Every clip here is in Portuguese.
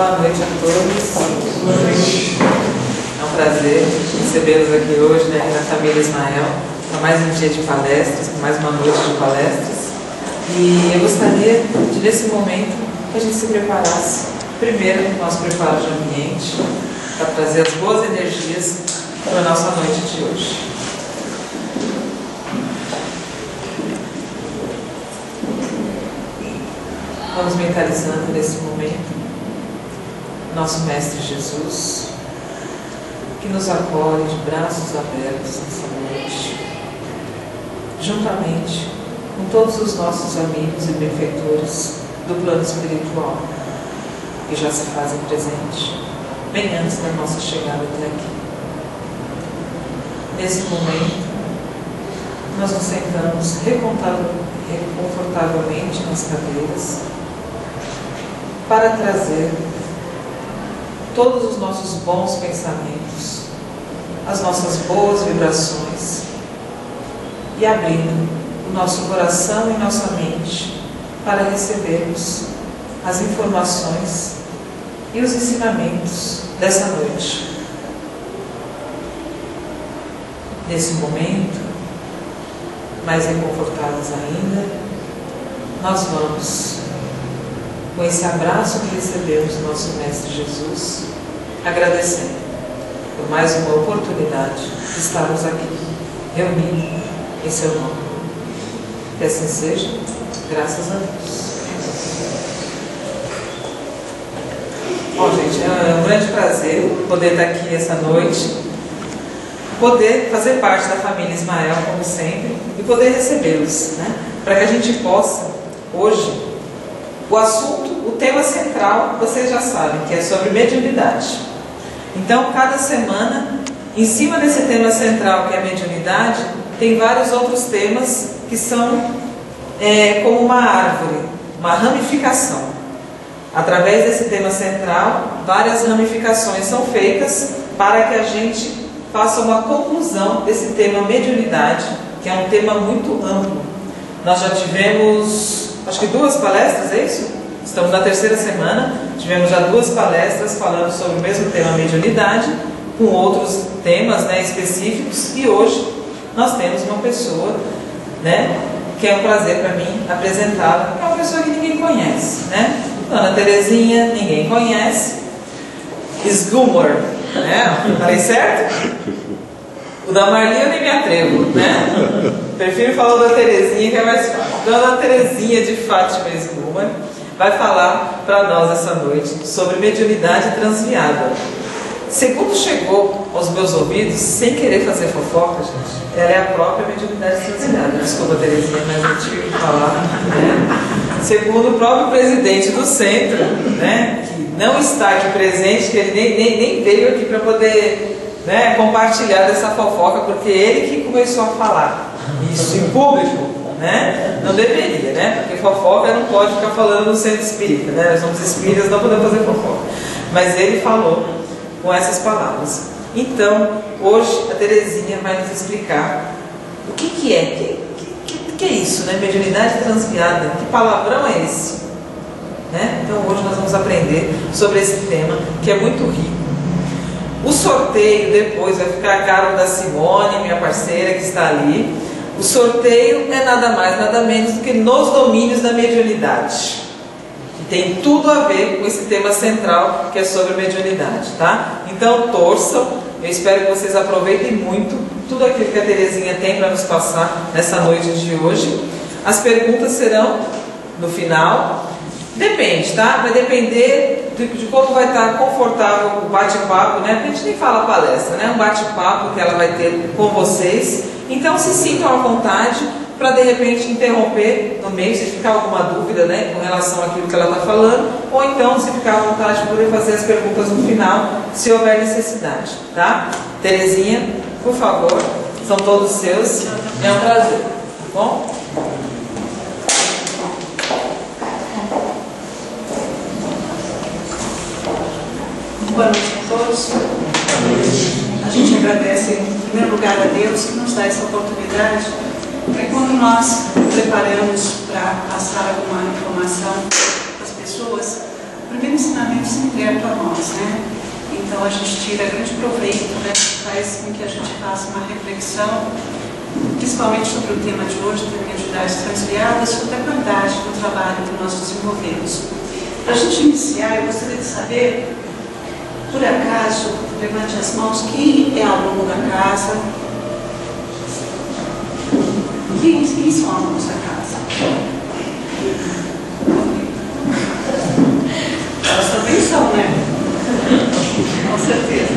Boa noite a todos. Boa noite. É um prazer recebê-los aqui hoje, né, na família Ismael, para mais um dia de palestras, mais uma noite de palestras. E eu gostaria de, nesse momento, que a gente se preparasse. Primeiro, nosso preparo de ambiente, para trazer as boas energias para a nossa noite de hoje. Vamos mentalizando nesse momento nosso Mestre Jesus, que nos acolhe de braços abertos nessa noite, juntamente com todos os nossos amigos e benfeitores do plano espiritual, que já se fazem presente, bem antes da nossa chegada até aqui. Nesse momento, nós nos sentamos reconfortavelmente nas cadeiras, para trazer todos os nossos bons pensamentos, as nossas boas vibrações e abrindo o nosso coração e nossa mente para recebermos as informações e os ensinamentos dessa noite. Nesse momento, mais reconfortados ainda, nós vamos, com esse abraço que recebemos do nosso Mestre Jesus, agradecendo por mais uma oportunidade de estarmos aqui, reunidos em seu nome. Que assim seja, graças a Deus. Bom, gente, é um grande prazer poder estar aqui essa noite, poder fazer parte da família Ismael, como sempre, e poder recebê-los, né? Para que a gente possa, hoje, o assunto, o tema central, vocês já sabem, que é sobre mediunidade. Então, cada semana, em cima desse tema central, que é a mediunidade, tem vários outros temas que são como uma árvore, uma ramificação. Através desse tema central, várias ramificações são feitas para que a gente faça uma conclusão desse tema mediunidade, que é um tema muito amplo. Nós já tivemos, acho que 2 palestras, é isso? Estamos na 3ª semana, tivemos já 2 palestras falando sobre o mesmo tema mediunidade, com outros temas, né, específicos, e hoje nós temos uma pessoa, né, que é um prazer para mim apresentá-la, que é uma pessoa que ninguém conhece, né? Dona Terezinha, ninguém conhece. Sgumor, né? Falei certo? O da Marli eu nem me atrevo, né? Prefiro falar da Terezinha, que é mais fácil. Dona Terezinha de Fátima Sgumor vai falar para nós essa noite sobre mediunidade transviada. Segundo chegou aos meus ouvidos, sem querer fazer fofoca, gente, ela é a própria mediunidade transviada. Desculpa, Terezinha, mas eu tive que falar, né? Segundo o próprio presidente do centro, né, que não está aqui presente, que ele nem veio aqui para poder, né, compartilhar dessa fofoca, porque ele que começou a falar isso em público, né? Não deveria, né? Porque fofoca não pode ficar falando no centro espírita, né? Nós somos espíritas, não podemos fazer fofoca. Mas ele falou com essas palavras. Então, hoje a Terezinha vai nos explicar o que é, que é isso, né? Mediunidade transviada. Que palavrão é esse? Né? Então, hoje nós vamos aprender sobre esse tema, que é muito rico. O sorteio depois vai ficar a cargo da Simone, minha parceira que está ali. O sorteio é nada mais, nada menos do que nos domínios da mediunidade. Que tem tudo a ver com esse tema central, que é sobre mediunidade, tá? Então, torçam. Eu espero que vocês aproveitem muito tudo aquilo que a Terezinha tem para nos passar nessa noite de hoje. As perguntas serão no final. Depende, tá? Vai depender de como vai estar confortável o bate-papo, né? Porque a gente nem fala palestra, né? Um bate-papo que ela vai ter com vocês. Então, se sintam à vontade para, de repente, interromper no meio, se ficar alguma dúvida, né, com relação àquilo que ela está falando, ou então, se ficar à vontade, poder fazer as perguntas no final, se houver necessidade, tá? Terezinha, por favor, são todos seus. É um prazer, tá bom? Boa noite a todos. A gente agradece em primeiro lugar a Deus que nos dá essa oportunidade, porque quando nós preparamos para passar alguma informação às pessoas, primeiro ensinamento sempre é para nós, né? Então a gente tira grande proveito, né? Faz com que a gente faça uma reflexão, principalmente sobre o tema de hoje, da mediunidade transviada, sobre a qualidade do trabalho que nós desenvolvemos. Para a gente iniciar, eu gostaria de saber, por acaso, levante as mãos, quem é aluno da casa? Quem são alunos da casa? Elas também são, né? Com certeza.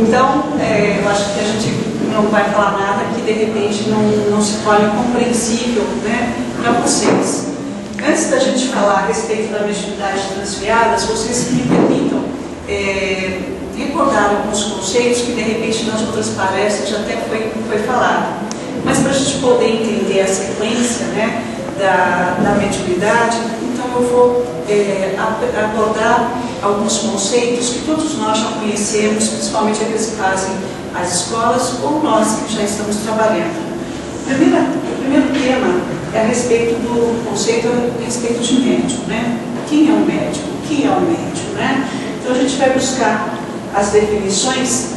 Então, eu acho que a gente não vai falar nada que de repente não se torne compreensível, né, para vocês. Antes da gente falar a respeito da mediunidade transviada, vocês me permitam recordar alguns conceitos que de repente nas outras palestras já até foi falado. Mas para a gente poder entender a sequência, né, da mediunidade, então eu vou abordar alguns conceitos que todos nós já conhecemos, principalmente aqueles que fazem as escolas ou nós que já estamos trabalhando. O primeiro tema é a respeito do conceito a respeito de médium, né? Quem é um médium? O que é um médium, né? Então a gente vai buscar as definições.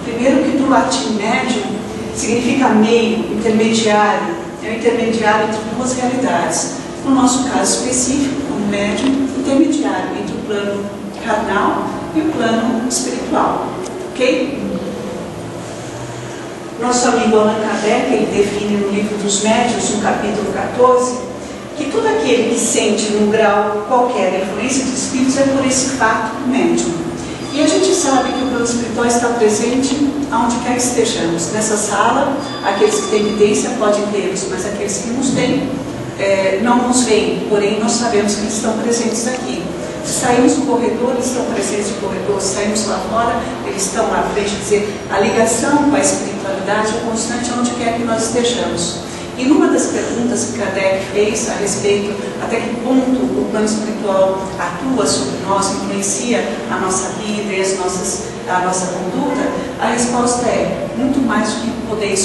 Primeiro que do latim médium significa meio, intermediário, é o intermediário entre duas realidades. No nosso caso específico, um médium intermediário entre o plano carnal e o plano espiritual, ok? Nosso amigo Allan Kardec, ele define no livro dos médiuns, no capítulo 14, que todo aquele que sente num grau qualquer a influência de espíritos é por esse fato médium. E a gente sabe que o plano espiritual está presente aonde quer que estejamos. Nessa sala, aqueles que têm evidência podem vê-los, mas aqueles que nos têm não nos veem, porém nós sabemos que eles estão presentes aqui. Se saímos no corredor, eles estão presentes no corredor. Se saímos lá fora, eles estão na frente. Quer dizer, a ligação com a espiritualidade é constante onde quer que nós estejamos. E numa das perguntas que Kardec fez a respeito até que ponto o plano espiritual atua sobre nós, influencia a nossa vida e a nossa conduta, a resposta é muito mais do que podeis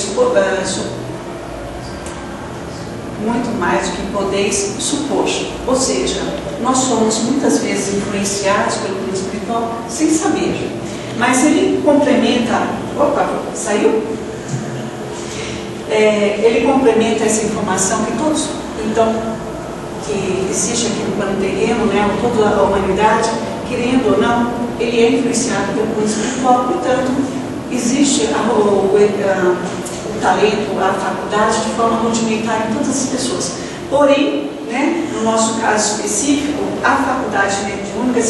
supor. Ou seja, nós somos muitas vezes influenciados pelo plano espiritual sem saber. Mas ele complementa... Opa, saiu? Ele complementa essa informação que todos, então, que existe aqui no plano terreno, né, toda a humanidade, querendo ou não, ele é influenciado pelo plano espiritual. Portanto, existe o talento, a faculdade de forma rudimentar em todas as pessoas. Porém, né, no nosso caso específico, a faculdade mediúnica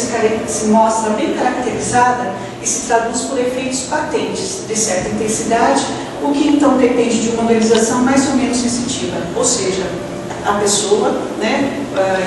se mostra bem caracterizada e se traduz por efeitos patentes de certa intensidade, o que então depende de uma organização mais ou menos sensitiva. Ou seja, a pessoa, né,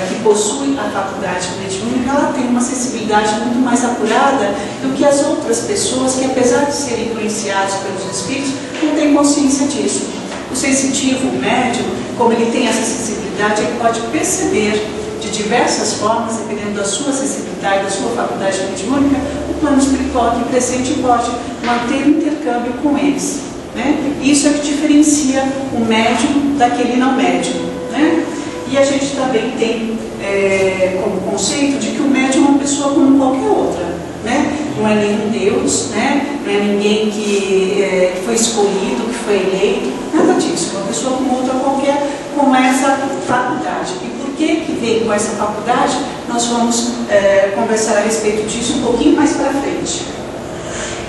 que possui a faculdade mediúnica, ela tem uma sensibilidade muito mais apurada do que as outras pessoas que, apesar de serem influenciadas pelos espíritos, não têm consciência disso. O sensitivo, o médium, como ele tem essa sensibilidade, ele pode perceber de diversas formas, dependendo da sua sensibilidade, da sua faculdade mediúnica, o plano espiritual aqui presente pode manter o intercâmbio com eles, né? Isso é que diferencia o médium daquele não médium, né? E a gente também tem como conceito de que o médium é uma pessoa como qualquer outra, né? Não é nenhum Deus, né? Não é ninguém que foi escolhido, que foi eleito, nada disso. É uma pessoa como outra qualquer, com essa faculdade. E por que vem com essa faculdade? Nós vamos conversar a respeito disso um pouquinho mais para frente.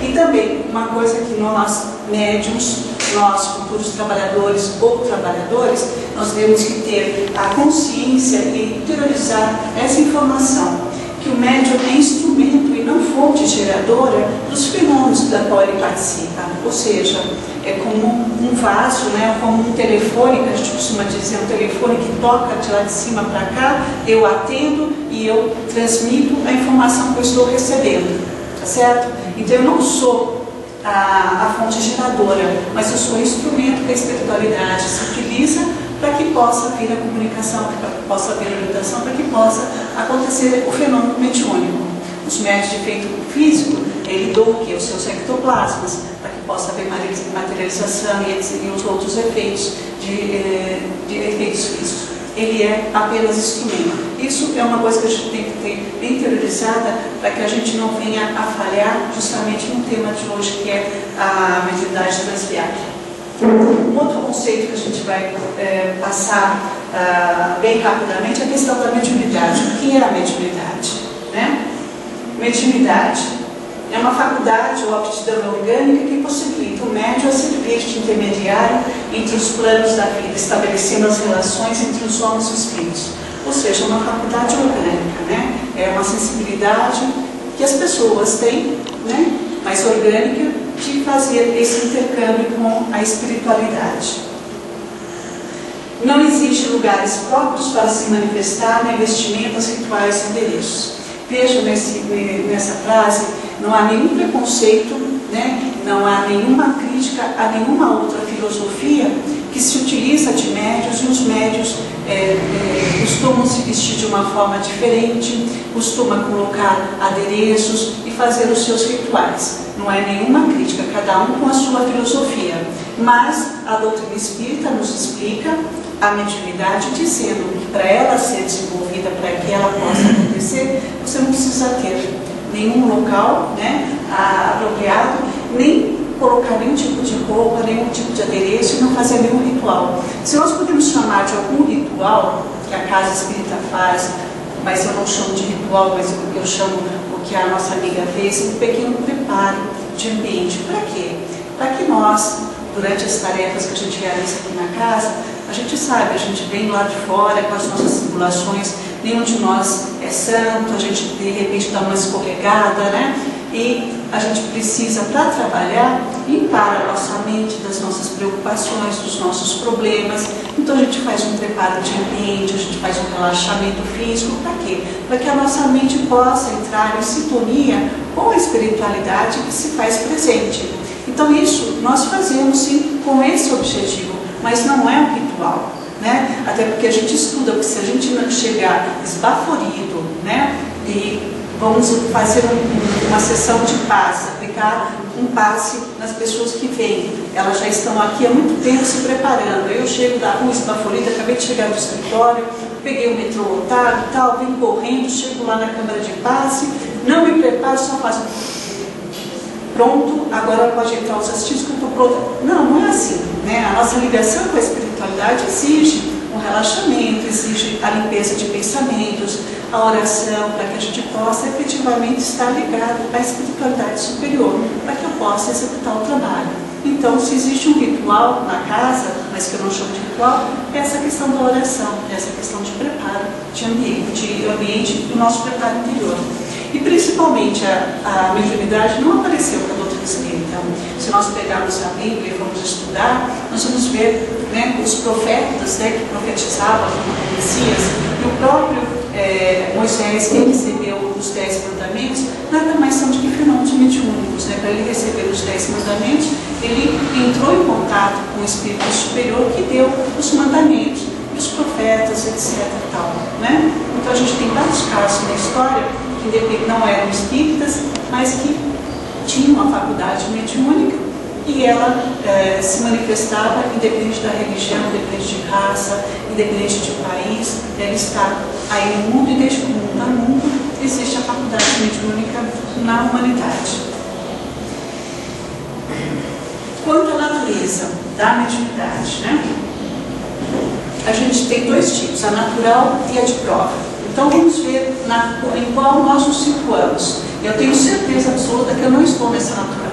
E também, uma coisa que nós, médiums, nós, futuros trabalhadores ou trabalhadores, nós temos que ter a consciência e interiorizar essa informação, que o médium é instrumento e não fonte geradora dos fenômenos da qual ele participa. Ou seja, é como um vaso, né? Como um telefone, que a gente costuma dizer, um telefone que toca de lá de cima para cá, eu atendo e eu transmito a informação que eu estou recebendo, tá certo? Então eu não sou a fonte geradora, mas eu sou o instrumento que a espiritualidade se utiliza para que possa vir a comunicação, para que possa vir a orientação, para que possa acontecer o fenômeno mediúnico. Os médios de efeito físico, ele doa o quê? Os seus ectoplasmas, para que possa haver materialização e os outros efeitos de efeitos físicos. ele é apenas instrumento. Isso é uma coisa que a gente tem que ter bem interiorizada para que a gente não venha a falhar justamente no tema de hoje, que é a mediunidade transviária. Um outro conceito que a gente vai passar bem rapidamente é a questão da mediunidade. O que é a mediunidade? Né? Mediunidade é uma faculdade ou aptidão orgânica que possibilita o médium a servir de intermediário entre os planos da vida, estabelecendo as relações entre os homens e os espíritos. Ou seja, uma faculdade orgânica, né? É uma sensibilidade que as pessoas têm, né? Mas orgânica, de fazer esse intercâmbio com a espiritualidade. Não existe lugares próprios para se manifestar nem vestimentas, rituais e endereços. Veja nessa frase, não há nenhum preconceito, né? Não há nenhuma crítica a nenhuma outra filosofia que se utiliza de médios, e os médios costumam se vestir de uma forma diferente, costumam colocar adereços e fazer os seus rituais. Não é nenhuma crítica, cada um com a sua filosofia. Mas a doutrina espírita nos explica a mediunidade, dizendo que para ela ser desenvolvida, para que ela possa acontecer, você não precisa ter nenhum local, né, apropriado, nem colocar nenhum tipo de roupa, nenhum tipo de adereço e não fazer nenhum ritual. Se nós podemos chamar de algum ritual que a casa espírita faz, mas eu não chamo de ritual, mas eu chamo o que a nossa amiga fez, um pequeno preparo de ambiente. Para quê? Para que nós, durante as tarefas que a gente realiza aqui na casa, a gente sabe, a gente vem lá de fora com as nossas tribulações, nenhum de nós é santo, a gente de repente dá uma escorregada, né? E a gente precisa, para trabalhar, limpar a nossa mente das nossas preocupações, dos nossos problemas. Então a gente faz um preparo de ambiente, a gente faz um relaxamento físico. Para quê? Para que a nossa mente possa entrar em sintonia com a espiritualidade que se faz presente. Então isso nós fazemos sim com esse objetivo, mas não é um ritual, né? Até porque a gente estuda, porque se a gente não chegar esbaforido, né, e vamos fazer uma sessão de passe, aplicar um passe nas pessoas que vêm. Elas já estão aqui há muito tempo se preparando. Eu chego da rua esbaforida, acabei de chegar do escritório, peguei o metrô lotado e tal, venho correndo, chego lá na câmara de passe, não me preparo, só faço pronto, agora pode entrar os assistidos que eu estou pronta. Não, não é assim, né? A nossa ligação com a espiritualidade exige um relaxamento, exige a limpeza de pensamentos, a oração, para que a gente possa efetivamente estar ligado à espiritualidade superior, para que eu possa executar o trabalho. Então, se existe um ritual na casa, mas que eu não chamo de ritual, é essa questão da oração, é essa questão de preparo, de ambiente do nosso preparo interior. E principalmente a mediunidade não apareceu com a doutrina espírita. Então, se nós pegarmos a Bíblia e vamos estudar, nós vamos ver, né, os profetas, né, que profetizavam o Messias, e o próprio Moisés, que recebeu os 10 mandamentos, nada mais são do que fenômenos mediúnicos, né? Para ele receber os 10 mandamentos, ele entrou em contato com o Espírito Superior que deu os mandamentos, e os profetas, etc. Tal, né? Então a gente tem vários casos na história que não eram espíritas, mas que tinham uma faculdade mediúnica e ela se manifestava independente da religião, independente de raça, independente de país. Ela está aí no mundo, e desde que o mundo é mundo, existe a faculdade mediúnica na humanidade. Quanto à natureza da mediunidade, né? A gente tem dois tipos, a natural e a de prova. Então vamos ver em qual nós nos situamos. Eu tenho certeza absoluta que eu não estou nessa natural.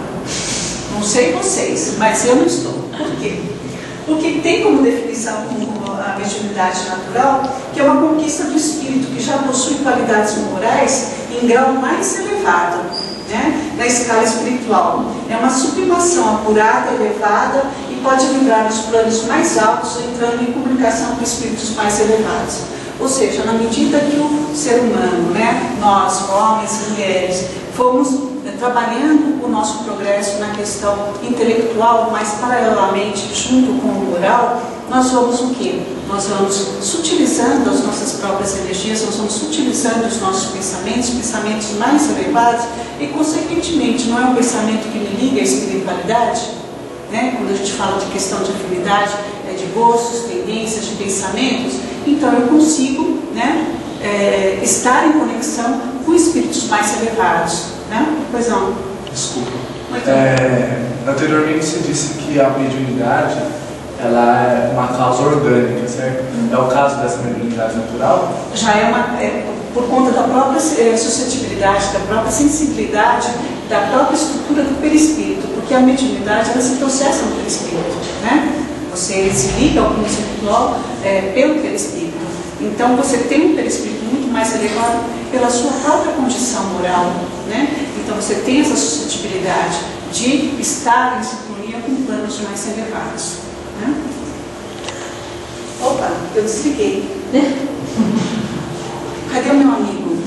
Não sei vocês, mas eu não estou. Por quê? Porque tem como definição a mediunidade natural, que é uma conquista do espírito, que já possui qualidades morais em grau mais elevado, né, na escala espiritual. É uma sublimação apurada, elevada, e pode vibrar nos planos mais altos, entrando em comunicação com espíritos mais elevados. Ou seja, na medida que o ser humano, né, nós, homens e mulheres, fomos trabalhando o nosso progresso na questão intelectual, mas paralelamente junto com o moral, nós vamos o quê? Nós vamos sutilizando as nossas próprias energias, nós vamos sutilizando os nossos pensamentos mais elevados, e consequentemente não é um pensamento que me liga à espiritualidade, né? Quando a gente fala de questão de afinidade, de gostos, tendências, de pensamentos, então eu consigo, né, estar em conexão com espíritos mais elevados, né? Pois não. Desculpa. Anteriormente você disse que a mediunidade ela é uma causa orgânica, certo? É o caso dessa mediunidade natural? Já por conta da própria suscetibilidade, da própria sensibilidade, da própria estrutura do perispírito, porque a mediunidade ela se processa no perispírito, né? Você se liga ao mundo espiritual pelo perispírito. Então você tem um perispírito muito mais elevado pela sua própria condição moral, né? Então você tem essa suscetibilidade de estar em sintonia com planos mais elevados, né? Opa, eu desliguei. Cadê o meu amigo?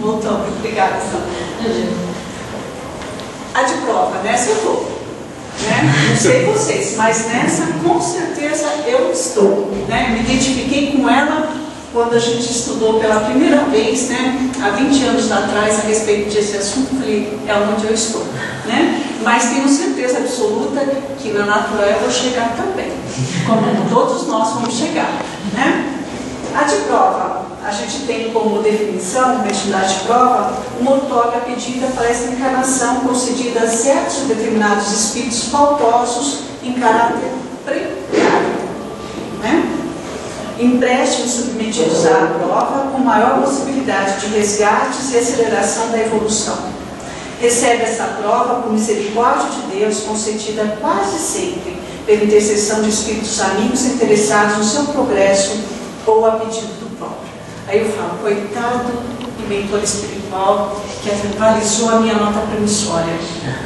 Voltou. Obrigada, Sandra. A de prova, nessa eu estou. Né? Não sei vocês, mas nessa com certeza eu estou. Né? Me identifiquei com ela quando a gente estudou pela primeira vez, né? Há 20 anos atrás, a respeito desse assunto, falei, é onde eu estou. Né? Mas tenho certeza absoluta que na natural eu vou chegar também. Como todos nós vamos chegar. Né? A de prova, a gente tem como definição, mediunidade de prova, uma outorga pedida para essa encarnação concedida a certos determinados espíritos faltosos em caráter precário. Né? Empréstimos submetidos à prova com maior possibilidade de resgates e aceleração da evolução. Recebe essa prova por misericórdia de Deus, concedida quase sempre pela intercessão de espíritos amigos interessados no seu progresso ou a pedido do próprio. Aí eu falo, coitado do mentor espiritual que avalizou a minha nota promissória.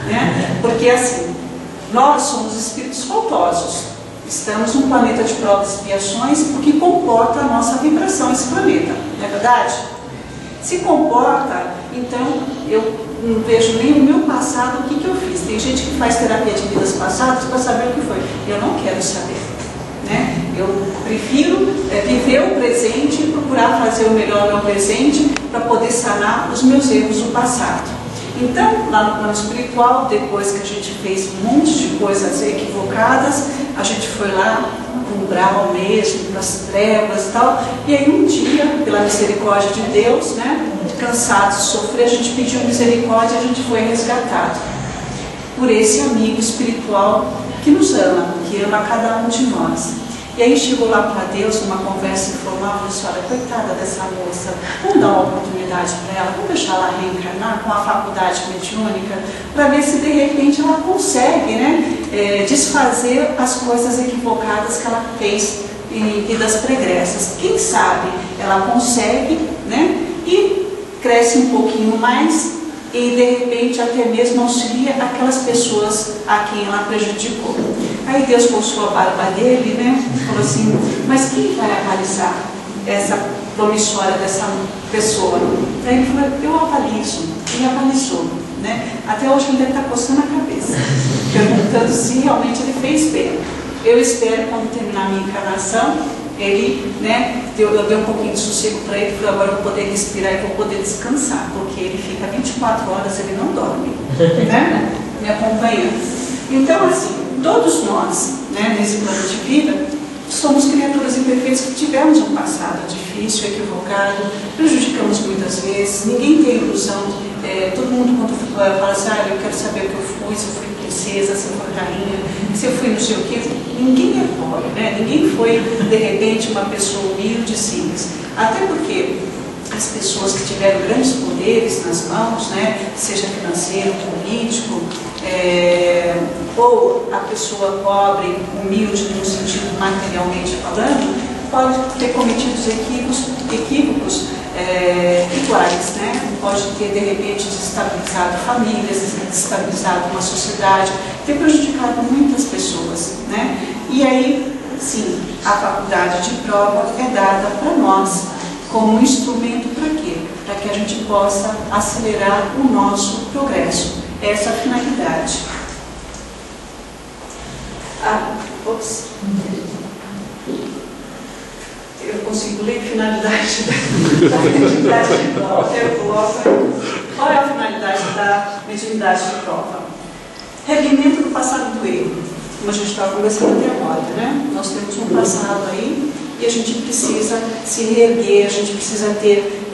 Né? Porque assim, nós somos espíritos faltosos. Estamos num planeta de provas e expiações, porque comporta a nossa vibração, esse planeta. Não é verdade? Se comporta, então eu não vejo nem o meu passado, o que eu fiz. Tem gente que faz terapia de vidas passadas para saber o que foi. Eu não quero saber. Né? Eu prefiro viver o presente e procurar fazer o melhor no presente para poder sanar os meus erros do passado. Então, lá no plano espiritual, depois que a gente fez um monte de coisas equivocadas, a gente foi lá para o umbral mesmo, para as trevas e tal, e aí um dia, pela misericórdia de Deus, né, cansados de sofrer, a gente pediu misericórdia e a gente foi resgatado por esse amigo espiritual que nos ama, que ama cada um de nós. E aí chegou lá para Deus, numa conversa informal, e disse, olha, coitada dessa moça, vamos dar uma oportunidade para ela, vamos deixar ela reencarnar com a faculdade mediúnica, para ver se de repente ela consegue, né, desfazer as coisas equivocadas que ela fez em vidas pregressas. Quem sabe ela consegue, né, e cresce um pouquinho mais e de repente até mesmo auxilia aquelas pessoas a quem ela prejudicou. Aí Deus coçou a barba dele, né? Falou assim, mas quem vai avalizar essa promissória dessa pessoa? Aí ele falou, eu avalizo. Ele avalizou, né? Até hoje ele deve estar coçando a cabeça, perguntando se realmente ele fez bem. Eu espero, quando terminar a minha encarnação, ele, né, eu dei um pouquinho de sossego para ele, falei, agora eu vou poder respirar e vou poder descansar, porque ele fica 24 horas, ele não dorme, né? Me acompanhando. Então, assim, todos nós, né, nesse plano de vida, somos criaturas imperfeitas que tivemos um passado difícil, equivocado, prejudicamos muitas vezes, ninguém tem ilusão, todo mundo quando fala assim, eu quero saber o que eu fui, se eu fui princesa, se eu fui rainha, se eu fui não sei o quê, ninguém é pobre, né? Ninguém foi, de repente, uma pessoa humilde e simples, até porque as pessoas que tiveram grandes poderes nas mãos, né, seja financeiro, político, ou a pessoa pobre, humilde no sentido materialmente falando, pode ter cometido equívocos iguais, né? Pode ter de repente desestabilizado famílias, desestabilizado uma sociedade, ter prejudicado muitas pessoas, né? E aí, sim, a faculdade de prova é dada para nós como um instrumento para quê? Para que a gente possa acelerar o nosso progresso. Essa é a finalidade. Eu consigo ler finalidade da mediunidade de prova. Qual é a finalidade da mediunidade de prova? Reguimento do passado do erro. como a gente estava conversando até agora, né? Nós temos um passado aí e a gente precisa se reerguer, a gente precisa ter,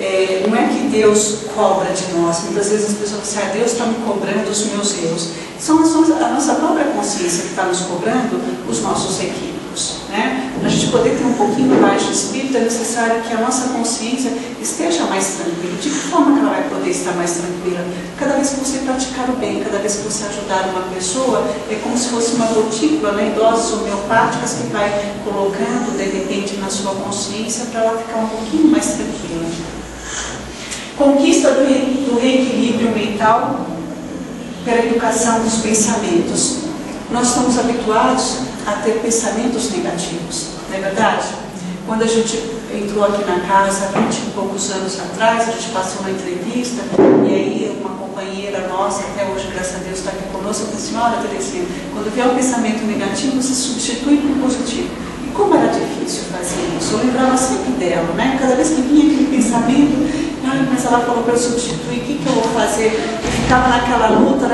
não é que Deus cobra de nós, muitas vezes as pessoas dizem, Deus está me cobrando os meus erros. São a nossa própria consciência que está nos cobrando os nossos equívocos, né? Para a gente poder ter um pouquinho mais de espírito, é necessário que a nossa consciência esteja mais tranquila. De que forma que ela vai poder estar mais tranquila? Cada vez que você praticar o bem, cada vez que você ajudar uma pessoa, é como se fosse uma gotícula, né, doses homeopáticas que vai colocando, de repente, na sua consciência para ela ficar um pouquinho mais tranquila. Conquista do reequilíbrio mental pela educação dos pensamentos. Nós estamos habituados a ter pensamentos negativos, não é verdade? Quando a gente entrou aqui na casa, há 20 e poucos anos atrás, a gente passou uma entrevista, e aí uma companheira nossa, até hoje, graças a Deus, está aqui conosco, falou assim, olha, Terezinha, quando vier um pensamento negativo, você substitui por positivo. E como era difícil fazer isso? Eu lembrava sempre dela, né? Cada vez que vinha aquele pensamento, mas ela falou para eu substituir, o que eu vou fazer? Eu ficava naquela luta.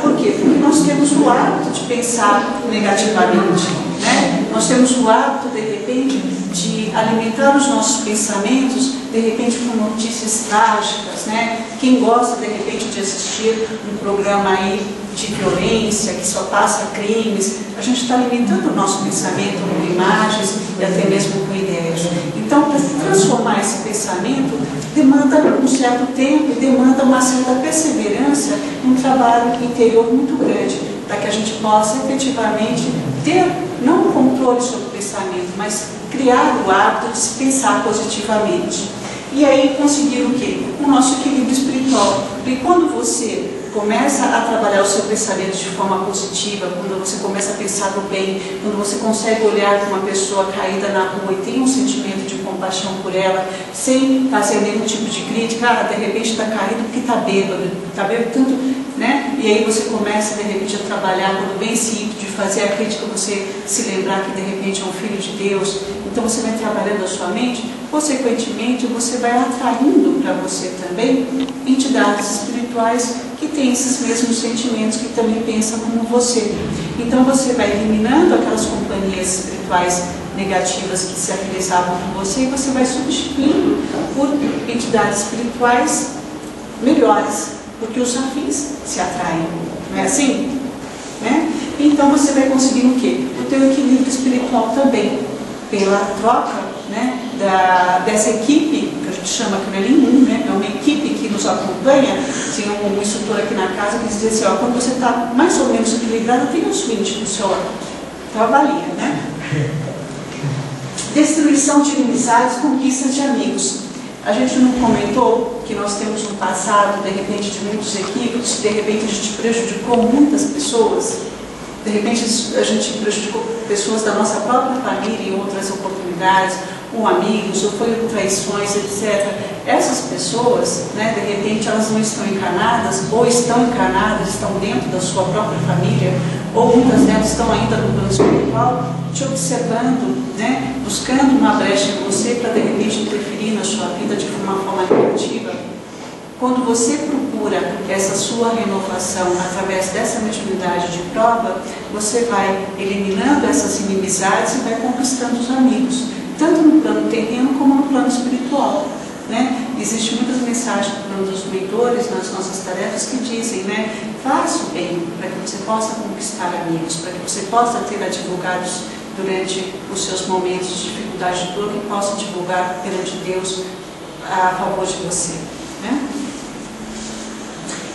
Por quê? Porque nós temos o hábito de pensar negativamente, né? Nós temos o hábito, de repente, de alimentar os nossos pensamentos, de repente, com notícias trágicas, né? Quem gosta, de repente, de assistir um programa aí de violência, que só passa crimes, a gente está alimentando o nosso pensamento com imagens e até mesmo com ideias. Então, para transformar esse pensamento, demanda um certo tempo e demanda uma certa perseverança, um trabalho interior muito grande, para que a gente possa efetivamente ter, não um controle sobre o pensamento, mas criar o hábito de se pensar positivamente. E aí conseguir o quê? O nosso equilíbrio espiritual. Porque quando você começa a trabalhar o seu pensamento de forma positiva, quando você começa a pensar no bem, quando você consegue olhar para uma pessoa caída na rua e tem um sentimento de compaixão por ela, sem fazer nenhum tipo de crítica, de repente está caído porque está bêbado tanto, né? E aí você começa de repente a trabalhar, quando vem esse ímpeto de fazer a crítica, você se lembrar que de repente é um filho de Deus, então você vai trabalhando a sua mente, consequentemente você vai atraindo para você também entidades espirituais que têm esses mesmos sentimentos, que também pensam como você. Então você vai eliminando aquelas companhias espirituais negativas que se afiliavam com você e você vai substituindo por entidades espirituais melhores, porque os afins se atraem, não é assim? Né? Então você vai conseguir o quê? O teu equilíbrio espiritual também, pela troca, né, dessa equipe, que a gente chama que não é nenhum, né, é uma equipe que nos acompanha. Tinha um instrutor aqui na casa que dizia assim, ó, quando você está mais ou menos equilibrado, tem uns 20 no seu lado. Então avalia, né? Destruição de inimizades, conquistas de amigos. A gente não comentou que nós temos um passado, de repente, de muitos equívocos, de repente a gente prejudicou muitas pessoas, de repente a gente prejudicou pessoas da nossa própria família em outras oportunidades, ou amigos, ou foi traições, etc. Essas pessoas, né, de repente, elas não estão encarnadas, ou estão encarnadas, estão dentro da sua própria família, ou muitas delas estão ainda no plano espiritual, te observando, né, buscando uma brecha em você para, de repente, interferir na sua vida de uma forma negativa. Quando você procura essa sua renovação através dessa mediunidade de prova, você vai eliminando essas inimizades e vai conquistando os amigos, tanto no plano terreno como no plano espiritual, né? Existem muitas mensagens no plano dos mentores, nas nossas tarefas, que dizem, né, faça o bem para que você possa conquistar amigos, para que você possa ter advogados durante os seus momentos de dificuldade de dor, que possa divulgar perante Deus a favor de você, né?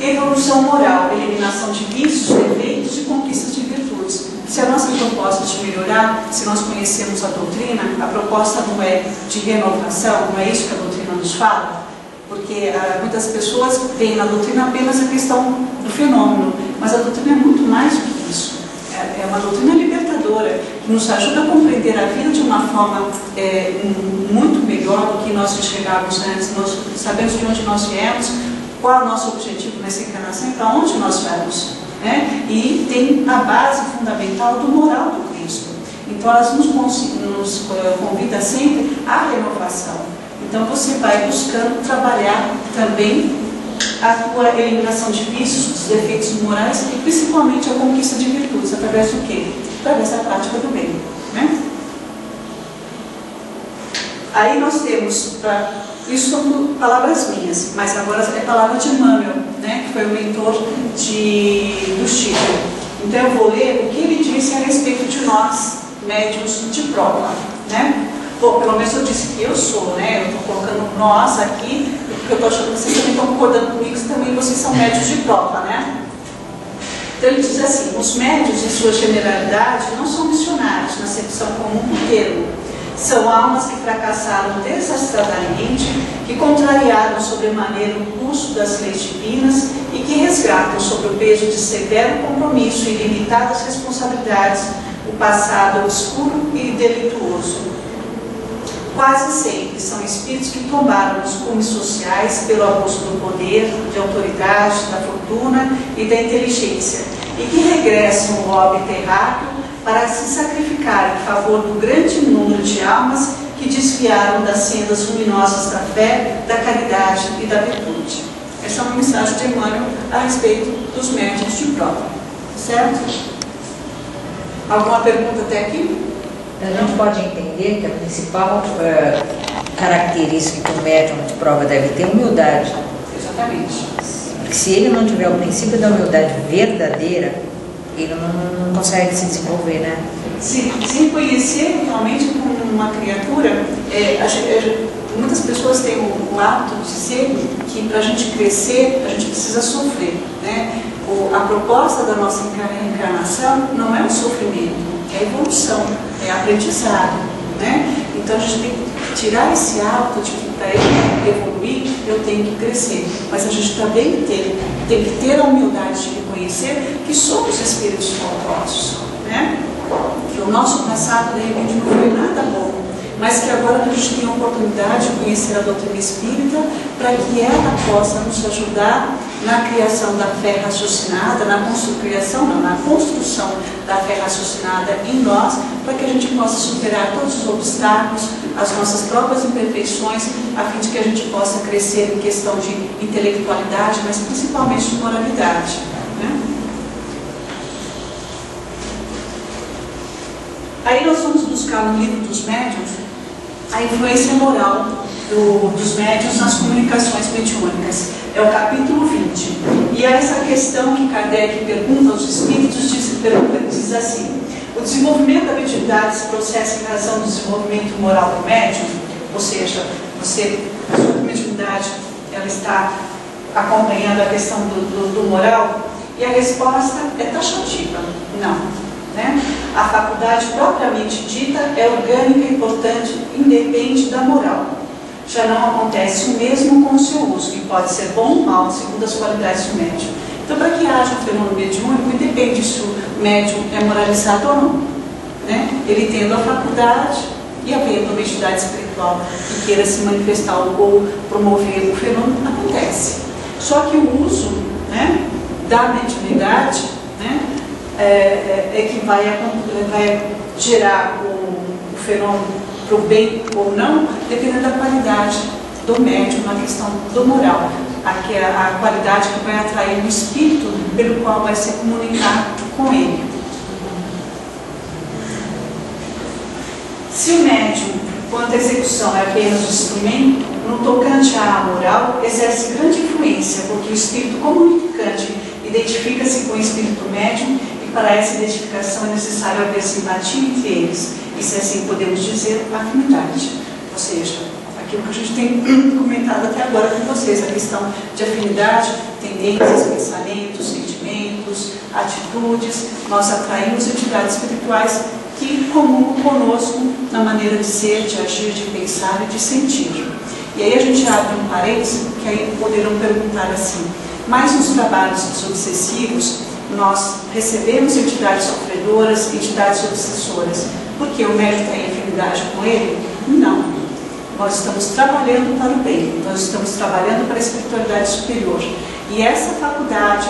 Evolução moral, eliminação de vícios, defeitos e conquista de virtudes. Se a nossa proposta é de melhorar, se nós conhecemos a doutrina, a proposta não é de renovação, não é isso que a doutrina nos fala? Porque muitas pessoas veem na doutrina apenas a questão do fenômeno, mas a doutrina é muito mais do que isso. É uma doutrina libertadora, que nos ajuda a compreender a vida de uma forma muito melhor do que nós enxergávamos antes. Nós sabemos de onde nós viemos, qual é o nosso objetivo nessa encarnação e para onde nós vamos, né? E tem a base fundamental do moral do Cristo. Então elas nos convida sempre à renovação. Então você vai buscando trabalhar também atua a eliminação de vícios, dos defeitos morais e principalmente a conquista de virtudes. Através do quê? Através da prática do bem, né? Aí nós temos, isso são palavras minhas, mas agora é palavra de Emmanuel, né, que foi o mentor do Chico. Então eu vou ler o que ele disse a respeito de nós, médiuns de prova, né? Bom, pelo menos eu disse que eu sou, né? Eu estou colocando nós aqui, porque eu estou achando que vocês também estão concordando comigo, que também vocês são médiuns de prova, né? Então ele diz assim: os médiuns, em sua generalidade, não são missionários na acepção comum do termo. São almas que fracassaram desastradamente, que contrariaram sobremaneira o curso das leis divinas e que resgatam sob o peso de severo compromisso e limitadas responsabilidades o passado obscuro e delituoso. Quase sempre são espíritos que tombaram nos cumes sociais pelo abuso do poder, de autoridade, da fortuna e da inteligência, e que regressam ao orbe terráqueo para se sacrificar em favor do grande número de almas que desviaram das sendas luminosas da fé, da caridade e da virtude. Essa é uma mensagem de Emmanuel a respeito dos médiuns de prova. Certo? Alguma pergunta até aqui? A gente pode entender que a principal característica que o médium de prova deve ter é humildade. Exatamente. Porque se ele não tiver o princípio da humildade verdadeira, ele não consegue se desenvolver, né? Se conhecer realmente como uma criatura, muitas pessoas têm o hábito de dizer que para a gente crescer, a gente precisa sofrer, né? A proposta da nossa reencarnação não é o sofrimento, é a evolução, é aprendizado, né? Então a gente tem que tirar esse hábito de que para eu evoluir eu tenho que crescer, mas a gente também tem que ter a humildade de reconhecer que somos espíritos faltosos, né? Que o nosso passado de repente não foi nada bom, mas que agora a gente tem a oportunidade de conhecer a doutrina espírita para que ela possa nos ajudar na criação da fé raciocinada, na construção da fé raciocinada em nós, para que a gente possa superar todos os obstáculos, as nossas próprias imperfeições, a fim de que a gente possa crescer em questão de intelectualidade, mas principalmente de moralidade, né? Aí nós vamos buscar no livro dos médiuns a influência moral dos médiuns nas comunicações mediúnicas. É o capítulo 20. E é essa questão que Kardec pergunta aos espíritos, diz assim: o desenvolvimento da mediunidade se processa em razão do desenvolvimento moral do médium? Ou seja, a sua mediunidade, ela está acompanhando a questão do moral? E a resposta é taxativa: não. Né? A faculdade propriamente dita é orgânica, importante, independe da moral. Já não acontece o mesmo com o seu uso, que pode ser bom ou mal, segundo as qualidades do médium. Então, para que haja um fenômeno mediúnico, independe se o médium é moralizado ou não, né? Ele tendo a faculdade e havendo uma entidade espiritual que queira se manifestar ou promover o fenômeno, acontece. Só que o uso, né, da mediunidade, né, é que vai gerar o fenômeno para o bem ou não, dependendo da qualidade do médium na questão do moral, a qualidade que vai atrair o espírito pelo qual vai se comunicar com ele. Se o médium, quanto à execução, é apenas o instrumento, no tocante à moral, exerce grande influência, porque o espírito comunicante identifica-se com o espírito médium, e para essa identificação é necessário haver simpatia entre eles, e se assim podemos dizer, afinidade. Ou seja, aquilo que a gente tem comentado até agora com vocês, a questão de afinidade, tendências, pensamentos, sentimentos, atitudes. Nós atraímos entidades espirituais que comungam conosco na maneira de ser, de agir, de pensar e de sentir. E aí a gente abre um parênteses, que aí poderão perguntar assim: mas nos trabalhos obsessivos, nós recebemos entidades sofredoras, entidades obsessoras, porque o médium tem afinidade com ele? Não. Nós estamos trabalhando para o bem, nós estamos trabalhando para a espiritualidade superior. E essa faculdade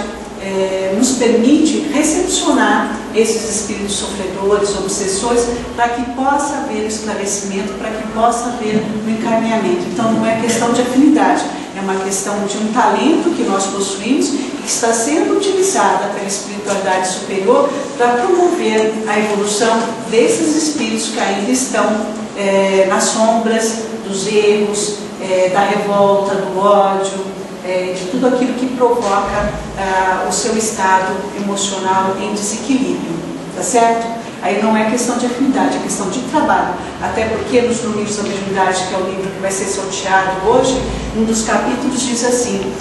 nos permite recepcionar esses espíritos sofredores, obsessores, para que possa haver esclarecimento, para que possa haver o encaminhamento. Então não é questão de afinidade, é uma questão de um talento que nós possuímos e que está sendo utilizada pela espiritualidade superior para promover a evolução desses espíritos que ainda estão nas sombras dos erros, da revolta, do ódio, de tudo aquilo que provoca o seu estado emocional em desequilíbrio, tá certo? Aí não é questão de afinidade, é questão de trabalho. Até porque nos Livros da Mediunidade, que é o livro que vai ser sorteado hoje, um dos capítulos diz assim,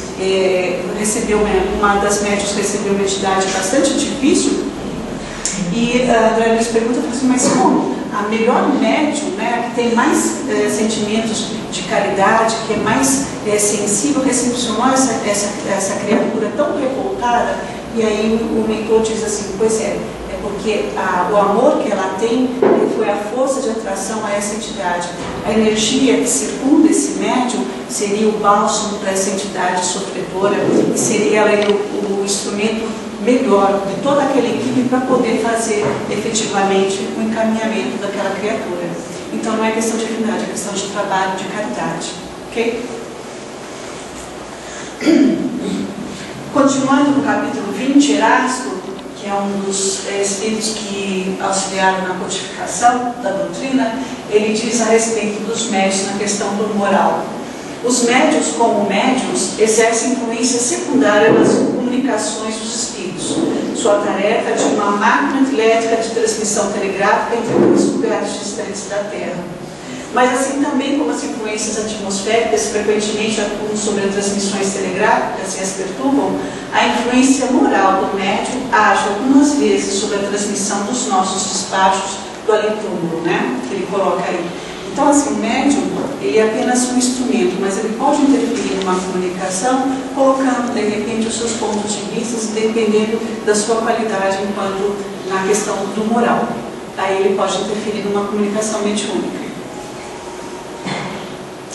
uma das médiuns recebeu uma entidade bastante difícil, e a André Luiz pergunta assim, mas como? A melhor médium, né, que tem mais sentimentos de caridade, que é mais sensível, recepcionou essa criatura tão revoltada, e aí o mentor diz assim, pois é porque o amor que ela tem foi a força de atração a essa entidade. A energia que circunda esse médium seria o bálsamo para essa entidade sofredora e seria ela o instrumento melhor de toda aquela equipe para poder fazer efetivamente o encaminhamento daquela criatura. Então não é questão de afinidade, é questão de trabalho, de caridade. Ok? Continuando no capítulo 20, Erasto, que é um dos espíritos que auxiliaram na codificação da doutrina, ele diz a respeito dos médiuns na questão do moral. Os médiuns, como médiuns, exercem influência secundária nas comunicações dos espíritos. Sua tarefa é de uma máquina elétrica de transmissão telegráfica entre dois lugares distantes da Terra. Mas assim também como as influências atmosféricas frequentemente atuam sobre as transmissões telegráficas e as perturbam, a influência moral do médium age algumas vezes sobre a transmissão dos nossos despachos do além-túmulo, né? Que ele coloca aí. Então, assim, o médium, ele é apenas um instrumento, mas ele pode interferir numa comunicação, colocando, de repente, os seus pontos de vista, dependendo da sua qualidade enquanto na questão do moral. Aí ele pode interferir numa comunicação mediúnica.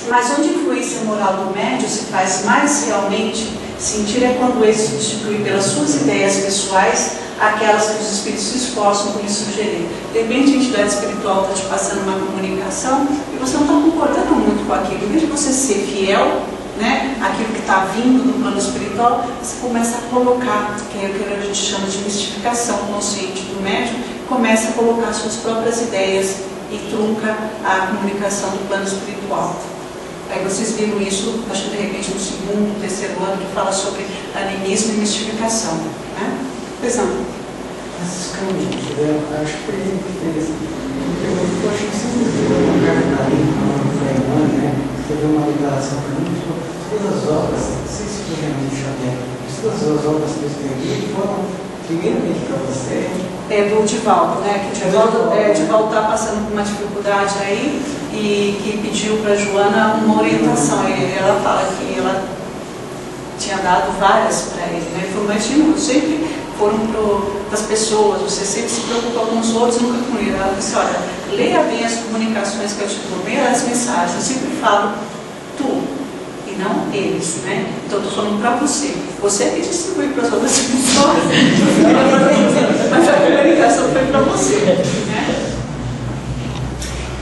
Mas onde a influência moral do médium se faz mais realmente sentir é quando ele substitui pelas suas ideias pessoais aquelas que os espíritos se esforçam por lhe sugerir. De repente a entidade espiritual está te passando uma comunicação e você não está concordando muito com aquilo. Em vez de você ser fiel, né, aquilo que está vindo do plano espiritual, você começa a colocar, que é o que a gente chama de mistificação consciente do médium, começa a colocar suas próprias ideias e trunca a comunicação do plano espiritual. Aí vocês viram isso, acho que de repente no segundo, terceiro ano, que fala sobre animismo e mistificação, né? Pois não. Esses caminhos, eu acho que tem diferença. Eu acho que sempre viu uma carta ali, uma Freiman, né? Escreveu uma declaração para mim, todas as obras, não sei se foi realmente Xavier, todas as obras que eu escrevi foram primeiramente para você. É do Divaldo, né? Que o Divaldo está passando por uma dificuldade aí e que pediu para a Joana uma orientação. Ela fala que ela tinha dado várias para ele, né? Ele falou, mas sempre foram para as pessoas, você sempre se preocupa com os outros, nunca com ele. Ela disse, olha, leia bem as comunicações que eu te dou, leia as mensagens, eu sempre falo tu, e não eles, né? Então eu estou falando para você. Você que distribui para as outras pessoas, mas a comunicação foi para você, né?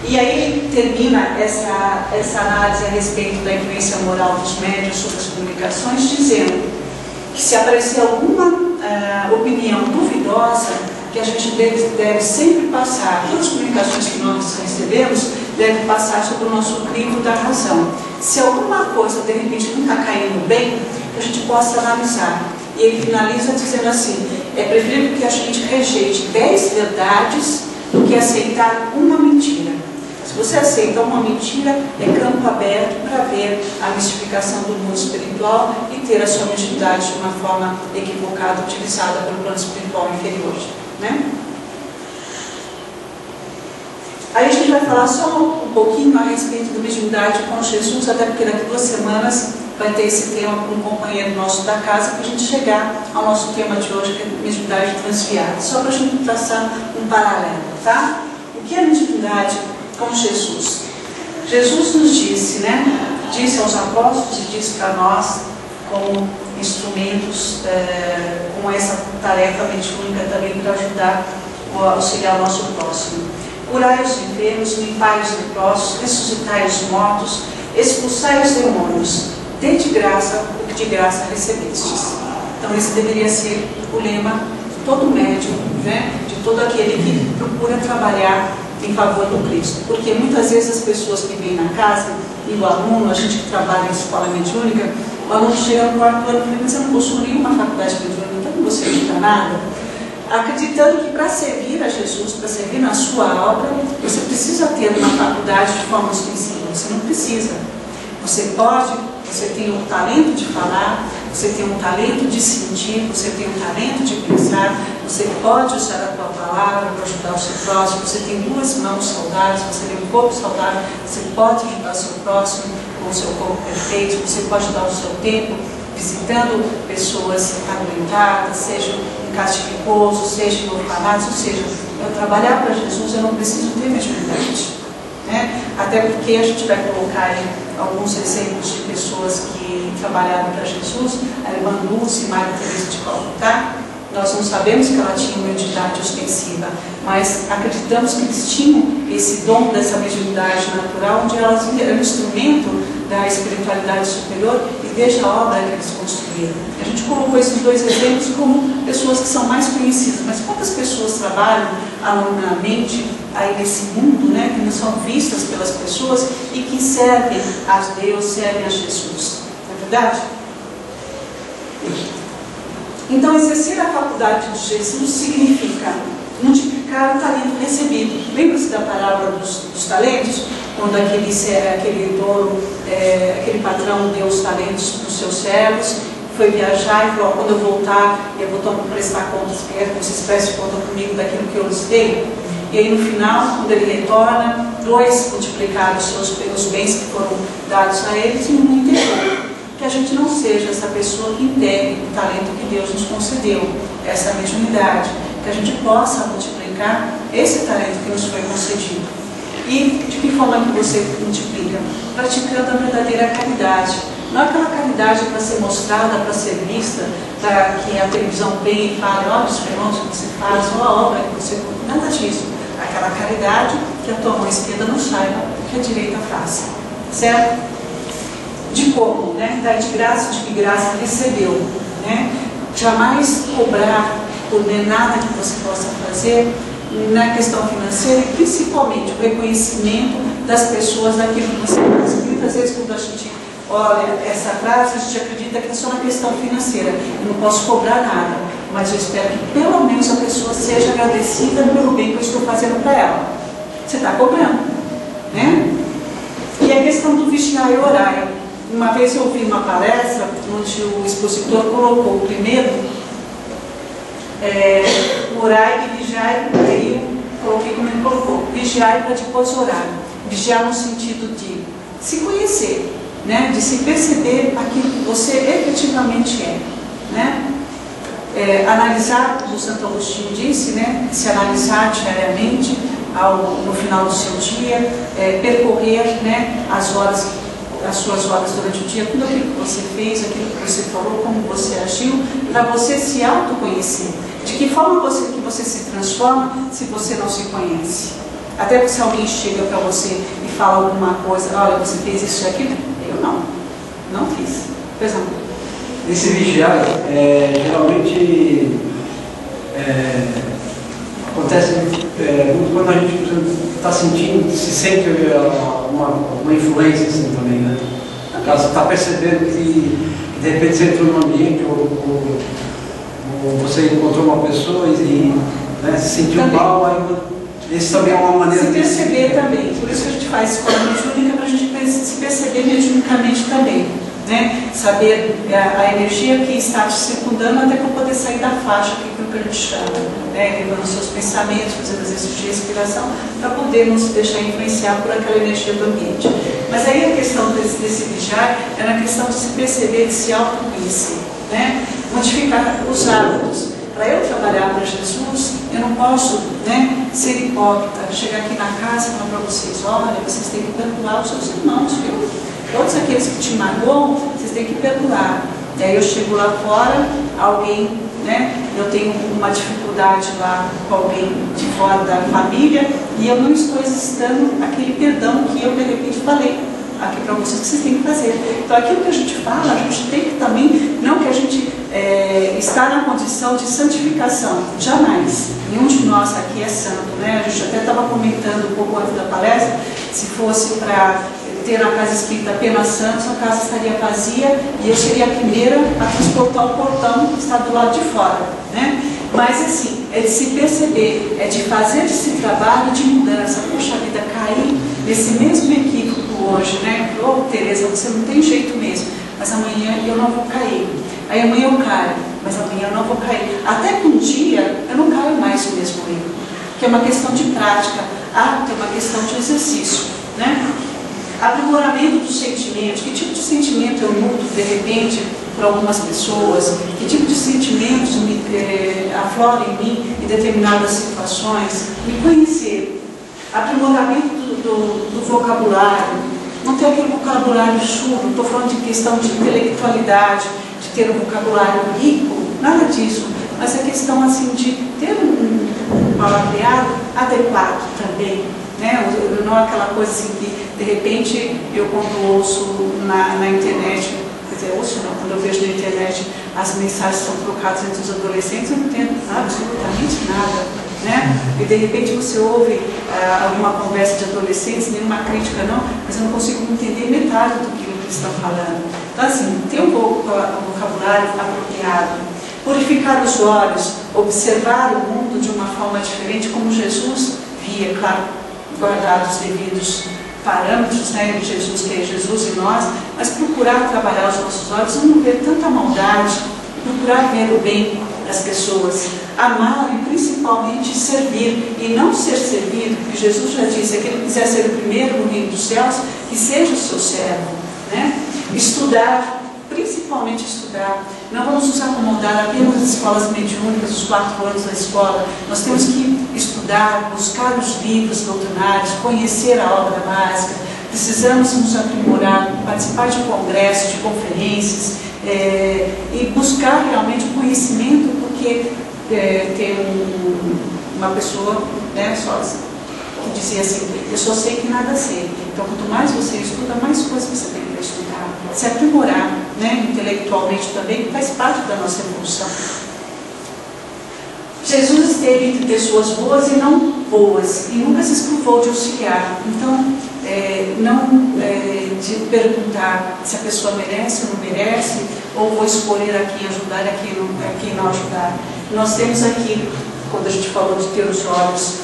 E aí ele termina essa análise a respeito da influência moral dos médiuns sobre as comunicações, dizendo que se aparecer alguma opinião duvidosa, que a gente deve sempre passar, todas as comunicações que nós recebemos devem passar sobre o nosso crivo da razão. Se alguma coisa de repente não está caindo bem, que a gente possa analisar. E ele finaliza dizendo assim, é preferível que a gente rejeite 10 verdades do que aceitar uma mentira. Se você aceita uma mentira, é campo aberto para ver a mistificação do mundo espiritual e ter a sua mediunidade de uma forma equivocada, utilizada pelo plano espiritual inferior, né? Aí a gente vai falar só um pouquinho a respeito da mediunidade com Jesus, até porque daqui 2 semanas vai ter esse tema com um companheiro nosso da casa, para a gente chegar ao nosso tema de hoje, que é mediunidade transviada. Só para a gente traçar um paralelo, tá? O que é mediunidade com Jesus? Jesus nos disse, né? Disse aos apóstolos e disse para nós, como instrumentos, com essa tarefa mediúnica também para ajudar a auxiliar o nosso próximo. Curai os enfermos, limpai os leprosos, ressuscitai os mortos, expulsai os demônios. dê de graça o que de graça recebestes. Então esse deveria ser o lema de todo médium, né? De todo aquele que procura trabalhar em favor do Cristo. Porque muitas vezes as pessoas que vêm na casa, e o aluno, a gente que trabalha em escola mediúnica, o aluno chega no quarto ano e fala, mas eu não possuo nenhuma faculdade mediúnica, então não vou servir para nada. Acreditando que para servir a Jesus, para servir na sua obra, você precisa ter uma faculdade de forma ostensiva. Você não precisa. Você pode, você tem um talento de falar, você tem um talento de sentir, você tem um talento de pensar, você pode usar a tua palavra para ajudar o seu próximo, você tem duas mãos saudáveis, você tem um corpo saudável, você pode ajudar o seu próximo com o seu corpo perfeito, você pode dar o seu tempo visitando pessoas adoentadas, seja em casa de repouso, seja em orfanatos, ou seja, eu trabalhar para Jesus, eu não preciso ter mediunidade. Né? Até porque a gente vai colocar aí alguns exemplos de pessoas que trabalharam para Jesus, a irmã Dulce e Maria Teresa de Calcutá. Nós não sabemos que ela tinha uma mediunidade ostensiva, mas acreditamos que eles tinham esse dom dessa mediunidade natural, onde elas eram um instrumento da espiritualidade superior, e veja a obra que eles construíram. A gente colocou esses dois exemplos como pessoas que são mais conhecidas, mas quantas pessoas trabalham anonimamente aí nesse mundo, né, que não são vistas pelas pessoas e que servem a Deus, servem a Jesus, não é verdade? Então, exercer a faculdade de Jesus significa multiplicar o talento recebido. Lembra-se da parábola dos talentos? Quando aquele dono, aquele patrão deu os talentos para os seus servos, foi viajar e falou, quando eu voltar, eu vou prestar contas, quero que vocês prestem conta comigo daquilo que eu lhes dei. E aí no final, quando ele retorna, 2 multiplicaram os bens que foram dados a eles e 1 enterrou. Que a gente não seja essa pessoa que enterre o talento que Deus nos concedeu, essa mediunidade, que a gente possa multiplicar esse talento que nos foi concedido. E de que forma que você multiplica? Praticando a verdadeira caridade. Não aquela caridade para ser mostrada, para ser vista, para que a televisão venha e fale, olha os fenômenos que você faz, olha a obra que você... Nada disso. Aquela caridade que a tua mão esquerda não saiba o que a direita faz. Certo? De como, né? Dar de graça, de que graça recebeu, né? Jamais cobrar por nada que você possa fazer na questão financeira e principalmente o reconhecimento das pessoas daquilo que você faz. Muitas vezes quando a gente olha essa frase, a gente acredita que é só na questão financeira. Eu não posso cobrar nada, mas eu espero que pelo menos a pessoa seja agradecida pelo bem que eu estou fazendo para ela. Você está cobrando, né? E a questão do vigiar e orar. Uma vez eu ouvi uma palestra onde o expositor colocou primeiro orai e vigiai, aí eu coloquei como ele colocou, vigiai para depois orar. Vigiar no sentido de se conhecer, né? De se perceber aquilo que você efetivamente é, né? Analisar, como o Santo Agostinho disse, né? Se analisar diariamente no final do seu dia, percorrer, né? As suas horas durante o dia, tudo aquilo que você fez, aquilo que você falou, como você agiu, para você se autoconhecer. De que forma que você se transforma se você não se conhece? Até porque se alguém chega para você e fala alguma coisa, olha, você fez isso e aquilo, eu não fiz. Por exemplo. Esse vigiar, geralmente acontece muito quando a gente está sentindo, se sente uma influência assim também, né? No caso, está percebendo que de repente você entrou num ambiente ou você encontrou uma pessoa e né, se sentiu mal, aí esse também é uma maneira de se perceber também. Por isso que a gente faz escola mediúnica, para a gente se perceber mediunicamente também, né? Saber a energia que está te circundando até para poder sair da faixa, que é o que a gente chama, né? Levando seus pensamentos, fazendo exercícios de respiração, para poder não se deixar influenciar por aquela energia do ambiente. Mas aí a questão desse vigiar é na questão de se perceber, de se autoconhecer, né? Modificar os hábitos. Para eu trabalhar para Jesus, eu não posso, né, ser hipócrita, chegar aqui na casa e falar para vocês, olha, vocês têm que perdoar os seus irmãos, viu? Todos aqueles que te magoam, vocês têm que perdoar. E aí eu chego lá fora, alguém, né, eu tenho uma dificuldade lá com alguém de fora da família e eu não estou exercitando aquele perdão que eu de repente falei. aqui para vocês que vocês têm que fazer. Então aquilo que a gente fala, a gente tem que também, não que a gente está na condição de santificação, jamais. Nenhum de nós aqui é santo, né? A gente até estava comentando um pouco antes da palestra, se fosse para ter na casa espírita apenas santos, a casa estaria vazia e eu seria a primeira a transportar o portão que está do lado de fora, né? Mas assim, é de se perceber, é de fazer esse trabalho de mudança. Poxa vida, cair nesse mesmo equívoco hoje, né? Ô, Tereza, você não tem jeito mesmo, mas amanhã eu não vou cair. Aí amanhã eu caio, mas amanhã eu não vou cair. Até que um dia eu não caio mais no mesmo erro, que é uma questão de prática, é uma questão de exercício, né? Aprimoramento dos sentimentos. Que tipo de sentimento eu mudo de repente para algumas pessoas? Que tipo de sentimentos afloram em mim em determinadas situações? Me conhecer. Aprimoramento do vocabulário. Não ter aquele vocabulário surdo, estou falando de questão de intelectualidade, de ter um vocabulário rico, nada disso. Mas é questão assim de ter um palavreado adequado também. Né? Não é aquela coisa assim que, de repente, eu quando ouço na internet, quer dizer, ouço não, quando eu vejo na internet as mensagens são trocadas entre os adolescentes, eu não entendo absolutamente nada. Né? E de repente você ouve alguma conversa de adolescentes, nenhuma crítica não, mas eu não consigo entender metade do que eles estão falando. Então assim, ter um vocabulário apropriado, purificar os olhos, observar o mundo de uma forma diferente, como Jesus via, claro, guardados os devidos parâmetros, né, de Jesus, que é Jesus e nós, mas procurar trabalhar os nossos olhos e não ver tanta maldade, procurar ver o bem das pessoas, amar e principalmente servir, e não ser servido, porque Jesus já disse, aquele que quiser ser o primeiro no reino dos céus, que seja o seu servo, né? Estudar, principalmente estudar. Não vamos nos acomodar apenas nas escolas mediúnicas, os 4 anos da escola. Nós temos que estudar, buscar os livros doutrinários, conhecer a obra básica. Precisamos nos aprimorar, participar de congressos, de conferências, e buscar realmente o conhecimento, porque tem uma pessoa, né, que dizia assim, eu só sei que nada sei. Então, quanto mais você estuda, mais coisas você tem para estudar. Se aprimorar, né, intelectualmente também, que faz parte da nossa evolução. Jesus esteve entre pessoas boas e não boas, e nunca se escrevou de auxiliar. Então, de perguntar se a pessoa merece ou não merece, ou vou escolher a quem ajudar e a quem não ajudar. Nós temos aqui, quando a gente falou de ter os olhos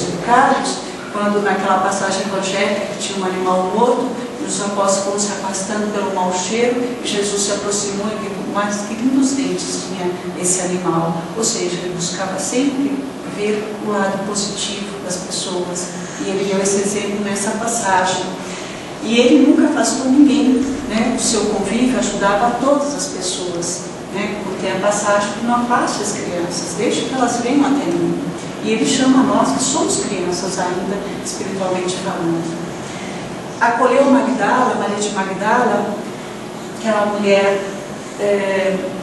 educados, quando naquela passagem evangélica que tinha um animal morto, e os apóstolos foram se afastando pelo mau cheiro, e Jesus se aproximou e viu mais que lindos dentes tinha esse animal. Ou seja, ele buscava sempre ver o lado positivo das pessoas, e ele deu esse exemplo nessa passagem. E ele nunca afastou ninguém, né? O seu convívio ajudava a todas as pessoas, né? Como tem a passagem que não afaste as crianças, deixe que elas venham até mim. E ele chama nós que somos crianças ainda, espiritualmente falando. Acolheu Magdala, Maria de Magdala, que era uma mulher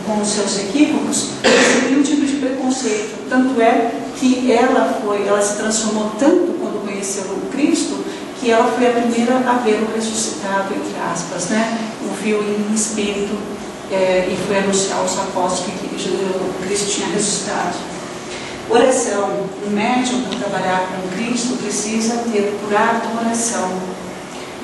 com os seus equívocos, recebeu um tipo de preconceito. Tanto é que ela se transformou tanto quando conheceu o Cristo, que ela foi a primeira a ver o ressuscitado, entre aspas, né? O viu em espírito e foi anunciar aos apóstolos que Cristo tinha ressuscitado. Oração. Um médium, para trabalhar com Cristo, precisa ter por hábito oração.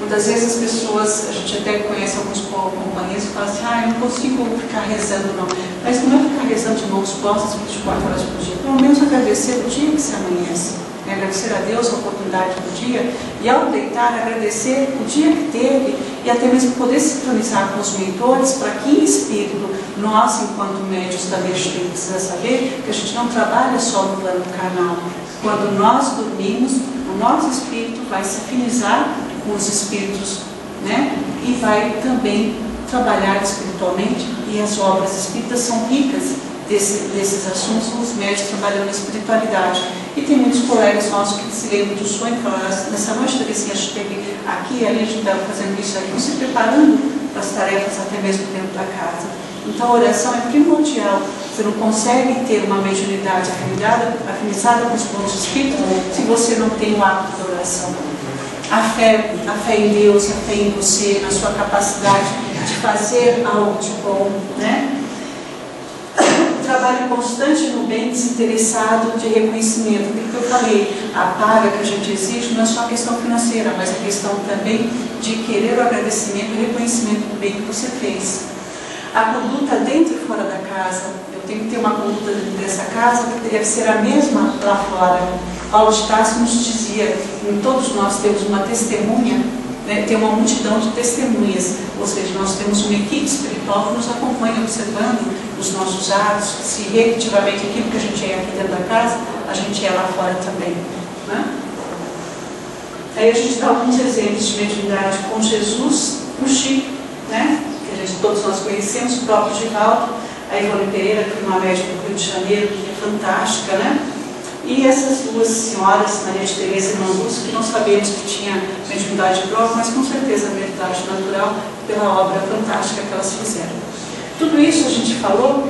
Muitas vezes as pessoas, a gente até conhece alguns companheiros que falam assim, eu não consigo ficar rezando não. Mas não é ficar rezando de mãos postas 24 horas por dia. Pelo menos agradecer o dia que se amanhece. Agradecer a Deus a oportunidade do dia, e ao deitar agradecer o dia que teve, e até mesmo poder sintonizar com os mentores, para que em espírito, nós enquanto médios também a gente precisa saber que a gente não trabalha só no plano carnal. Quando nós dormimos, o nosso espírito vai se afinizar com os espíritos, né? E vai também trabalhar espiritualmente, e as obras espíritas são ricas desses assuntos, os médicos trabalhando na espiritualidade. E tem muitos colegas nossos que se lembram do sonho e falam, nessa noite Terezinha, a gente esteve aqui, ali a gente estava fazendo isso aqui, se preparando para as tarefas até mesmo dentro da casa. Então a oração é primordial. Você não consegue ter uma mediunidade afinizada com os bons espíritos se você não tem o hábito da oração. A fé em Deus, a fé em você, na sua capacidade de fazer algo de bom, né? O trabalho constante no bem, desinteressado, de reconhecimento. Porque eu falei, a paga que a gente exige não é só a questão financeira, mas a questão também de querer o agradecimento e reconhecimento do bem que você fez. A conduta dentro e fora da casa. Eu tenho que ter uma conduta dentro dessa casa que deve ser a mesma lá fora. Paulo de Tarso nos dizia, todos nós temos uma testemunha, né, tem uma multidão de testemunhas, ou seja, nós temos uma equipe espiritual que nos acompanha observando os nossos atos, se efetivamente aquilo que a gente é aqui dentro da casa, a gente é lá fora também, né? Aí a gente dá alguns exemplos de mediunidade com Jesus, o Chico, né? Que todos nós conhecemos, o próprio Givaldo, a Ivone Pereira, que é uma médica do Rio de Janeiro, que é fantástica, né? E essas duas senhoras, Maria de Teresa e Manduça, que não sabíamos que tinha mediunidade própria, mas com certeza mediunidade natural, pela obra fantástica que elas fizeram. Tudo isso a gente falou,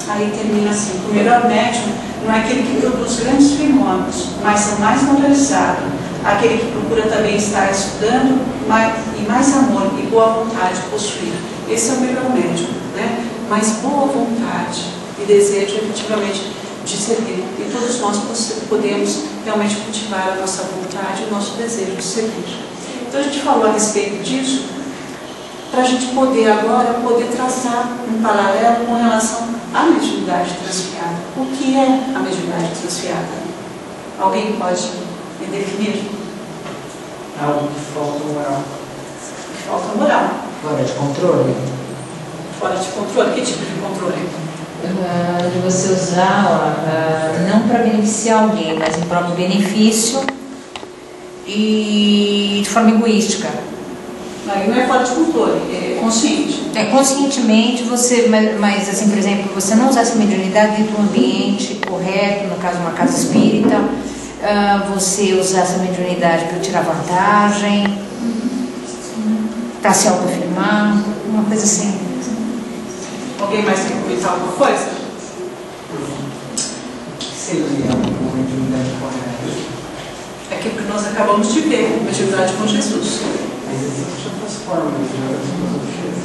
aí termina assim: o melhor médium não é aquele que produz grandes fenômenos, mas é o mais normalizado, aquele que procura também estar estudando e mais amor e boa vontade possuir. Esse é o melhor médium, né? Mas boa vontade e desejo efetivamente de servir. E todos nós podemos realmente cultivar a nossa vontade e o nosso desejo de servir. Então a gente falou a respeito disso, para a gente poder agora traçar um paralelo com relação à mediunidade transfiada. O que é a mediunidade transfiada? Alguém pode me definir? Algo que falta moral. Que falta moral. Fora de controle. Fora de controle? Que tipo de controle? De você usar, não para beneficiar alguém, mas em próprio benefício e de forma egoística. Aí não é fora de controle, é consciente. É conscientemente você, mas assim, por exemplo, você não usar essa mediunidade dentro do ambiente correto, no caso uma casa espírita, você usar essa mediunidade para tirar vantagem, para se autoafirmar, uma coisa assim. Alguém mais quer comentar alguma coisa? Seria uma mediunidade correta. É aquilo que nós acabamos de ver, mediunidade com Jesus. Mas existem outras formas de outras filosofias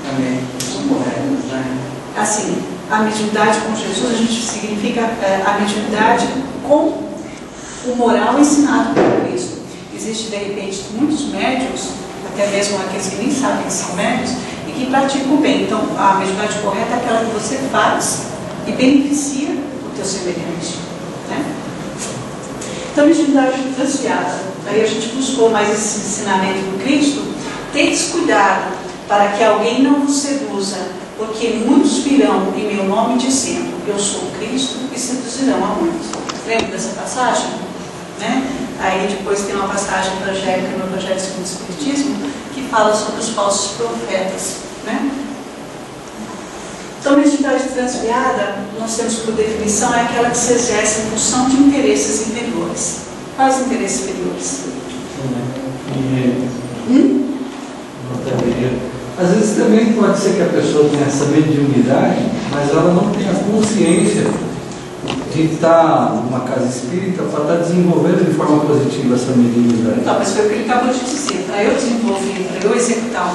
também são corretas, né? Assim, a mediunidade com Jesus, a gente significa a mediunidade com o moral ensinado por Cristo. Existe, de repente, muitos médiuns, até mesmo aqueles que nem sabem que são médiuns, e que praticam bem. Então, a mediunidade correta é aquela que você faz e beneficia o teu semelhante, né? Então, a mediunidade transfiada. Aí a gente buscou mais esse ensinamento do Cristo. Tendes cuidado para que alguém não vos seduza, porque muitos virão em meu nome dizendo, eu sou Cristo, e seduzirão a muitos. Lembra dessa passagem? Né? Aí depois tem uma passagem evangélica no Evangelho segundo o Espiritismo que fala sobre os falsos profetas, né? Então, a mediunidade transviada, nós temos por definição, é aquela que se exerce em função de interesses inferiores. Quais interesses inferiores? Às vezes também pode ser que a pessoa tenha essa mediunidade, mas ela não tenha consciência de estar numa casa espírita para estar desenvolvendo de forma positiva essa mediunidade. Não, mas foi o que ele acabou de dizer. Para eu desenvolver, para eu executar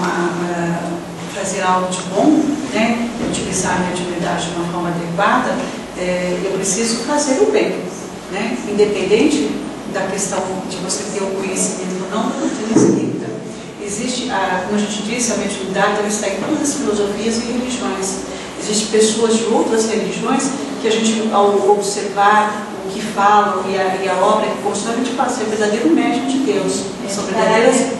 fazer algo de bom, né, utilizar a mediunidade de uma forma adequada, eu preciso fazer o bem, né, independente da questão de você ter o conhecimento ou não da doutrina espírita. Existe, como a gente disse, a mediunidade ela está em todas as filosofias e religiões. Existem pessoas de outras religiões que a gente, ao observar o que falam e a obra que constrói, a gente passa a ser verdadeiro médium de Deus. São verdadeiras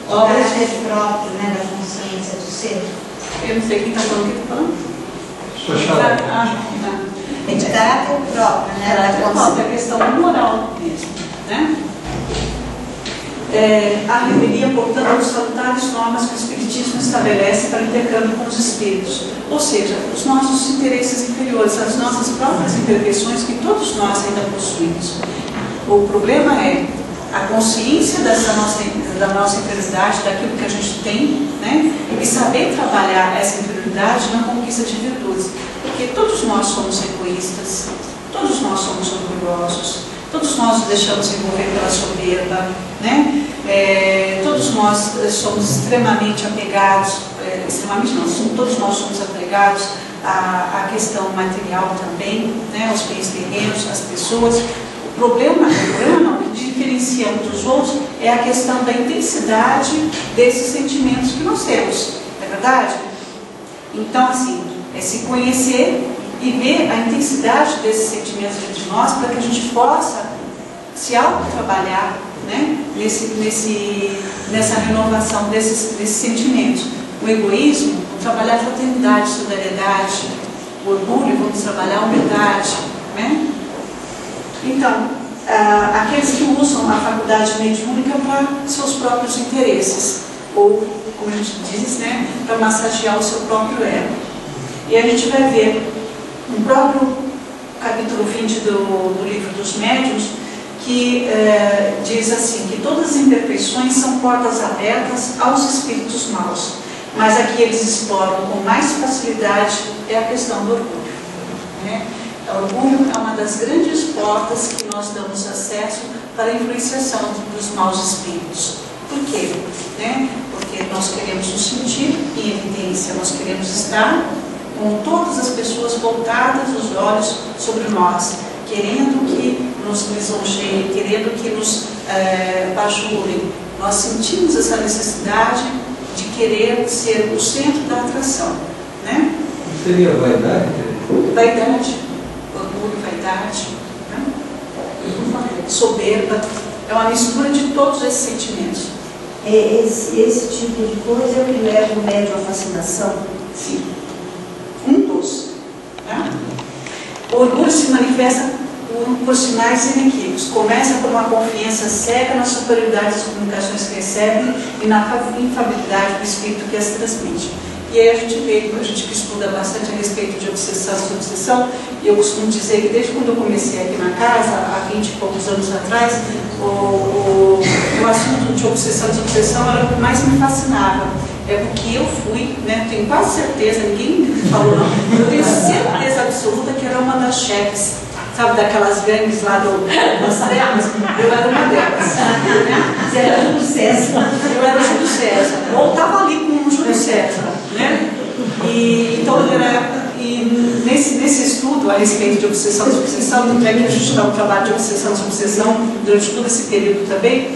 obras próprio, né, da consciência do ser. Eu não sei quem está falando, quem está falando? É de caráter próprio, né? Caráter próprio, é questão moral mesmo, né? A revelia, portanto, as salutares normas que o Espiritismo estabelece para o intercâmbio com os espíritos, ou seja, os nossos interesses inferiores, as nossas próprias imperfeições que todos nós ainda possuímos. O problema é a consciência da nossa inferioridade, daquilo que a gente tem, né? E saber trabalhar essa inferioridade na conquista de virtudes, porque todos nós somos egoístas, todos nós somos orgulhosos, todos nós nos deixamos envolver pela soberba, né? Todos nós somos extremamente apegados, extremamente não, todos nós somos apegados à questão material também, né? Aos bens terrenos, às pessoas. O problema não, o que diferencia um dos outros é a questão da intensidade desses sentimentos que nós temos, não é verdade? Então, assim, é se conhecer e ver a intensidade desses sentimentos dentro de nós para que a gente possa se auto-trabalhar, né? Nessa renovação desses sentimentos. O egoísmo, vamos trabalhar a fraternidade, solidariedade. O orgulho, vamos trabalhar a humildade, né? Então, aqueles que usam a faculdade mediúnica para seus próprios interesses, ou, como a gente diz, né, para massagear o seu próprio ego. E a gente vai ver no próprio capítulo 20 do livro dos médiuns, que diz assim, que todas as imperfeições são portas abertas aos espíritos maus, mas a que eles exploram com mais facilidade é a questão do orgulho, né? O orgulho é uma das grandes portas que nós damos acesso para a influenciação dos maus espíritos. Por quê? Né? Porque nós queremos nos sentir em evidência, nós queremos estar com todas as pessoas voltadas os olhos sobre nós, querendo que nos lisonjeiem, querendo que nos bajulem. Nós sentimos essa necessidade de querer ser o centro da atração, né? Seria vaidade? Vaidade, orgulho, vaidade, né? Soberba, é uma mistura de todos esses sentimentos. Esse tipo de coisa é o que leva o médium à fascinação? Sim. Um dos. Né? O orgulho se manifesta por sinais inequívocos. Começa por uma confiança cega na superioridade das comunicações que recebe e na infalibilidade do espírito que as transmite. E aí a gente vê, a gente que estuda bastante a respeito de obsessão e desobsessão, e eu costumo dizer que desde quando eu comecei aqui na casa, há 20 e poucos anos atrás, o assunto de obsessão e desobsessão era o que mais me fascinava. É porque eu fui, né, tenho quase certeza, ninguém me falou não, eu tenho certeza absoluta que era uma das chefes, sabe, daquelas gangues lá das trevas, eu era uma delas. Né? Você era Júlio César. Eu era Júlio César, ou estava ali com o Júlio César, né? Então, nesse estudo a respeito de obsessão e desobsessão, tanto é que a gente está no trabalho de obsessão e desobsessão durante todo esse período também,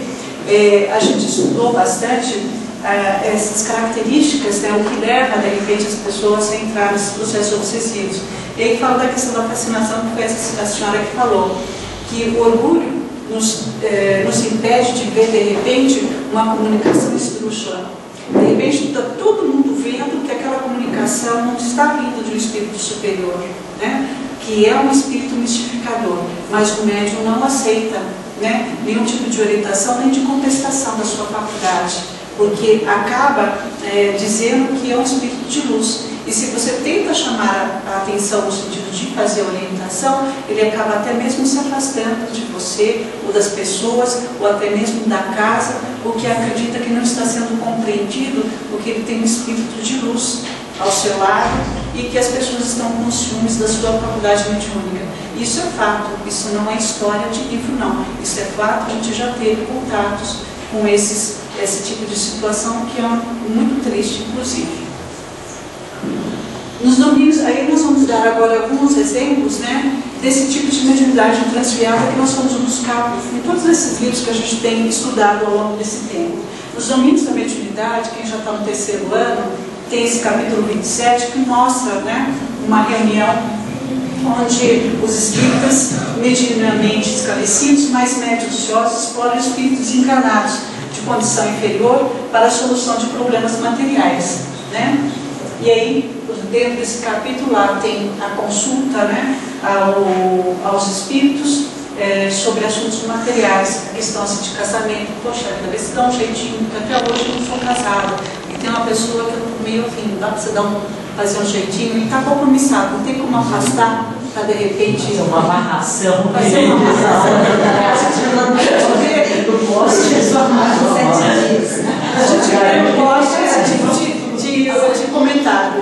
a gente estudou bastante essas características, né, o que leva, de repente, as pessoas a entrar nesses processos obsessivos. E aí fala da questão da fascinação, que foi a senhora que falou, que o orgulho nos impede de ver, de repente, uma comunicação esdrúxula. De repente, está todo mundo vendo que aquela comunicação não está vindo de um espírito superior, né? Que é um espírito mistificador, mas o médium não aceita, né, nenhum tipo de orientação nem de contestação da sua faculdade, porque acaba dizendo que é um espírito de luz. E se você tenta chamar a atenção no sentido de fazer orientação, ele acaba até mesmo se afastando de você, ou das pessoas, ou até mesmo da casa, porque acredita que não está sendo compreendido, porque ele tem um espírito de luz ao seu lado e que as pessoas estão com ciúmes da sua faculdade mediúnica. Isso é fato, isso não é história de livro, não. Isso é fato, a gente já teve contatos com esse tipo de situação, que é muito triste, inclusive. Nos domínios, aí nós vamos dar agora alguns exemplos, né, desse tipo de mediunidade transviada que nós vamos buscar em todos esses livros que a gente tem estudado ao longo desse tempo. Nos domínios da mediunidade, quem já está no 3º ano, tem esse capítulo 27 que mostra, né, uma reunião onde os espíritas mediunamente esclarecidos, mais mediciosos, exploram espíritos encarnados de condição inferior para a solução de problemas materiais, né? E aí, dentro desse capítulo lá tem a consulta, né, aos espíritos sobre assuntos materiais, a questão assim, de casamento. Poxa, talvez se dá um jeitinho, porque até hoje eu não sou casada, e tem uma pessoa que eu estou meio assim, não dá para você fazer um jeitinho, e está compromissado, não tem como afastar para de repente. Fazer uma amarração. Fazer uma amarração. A gente não gosta desse tipo de comentário,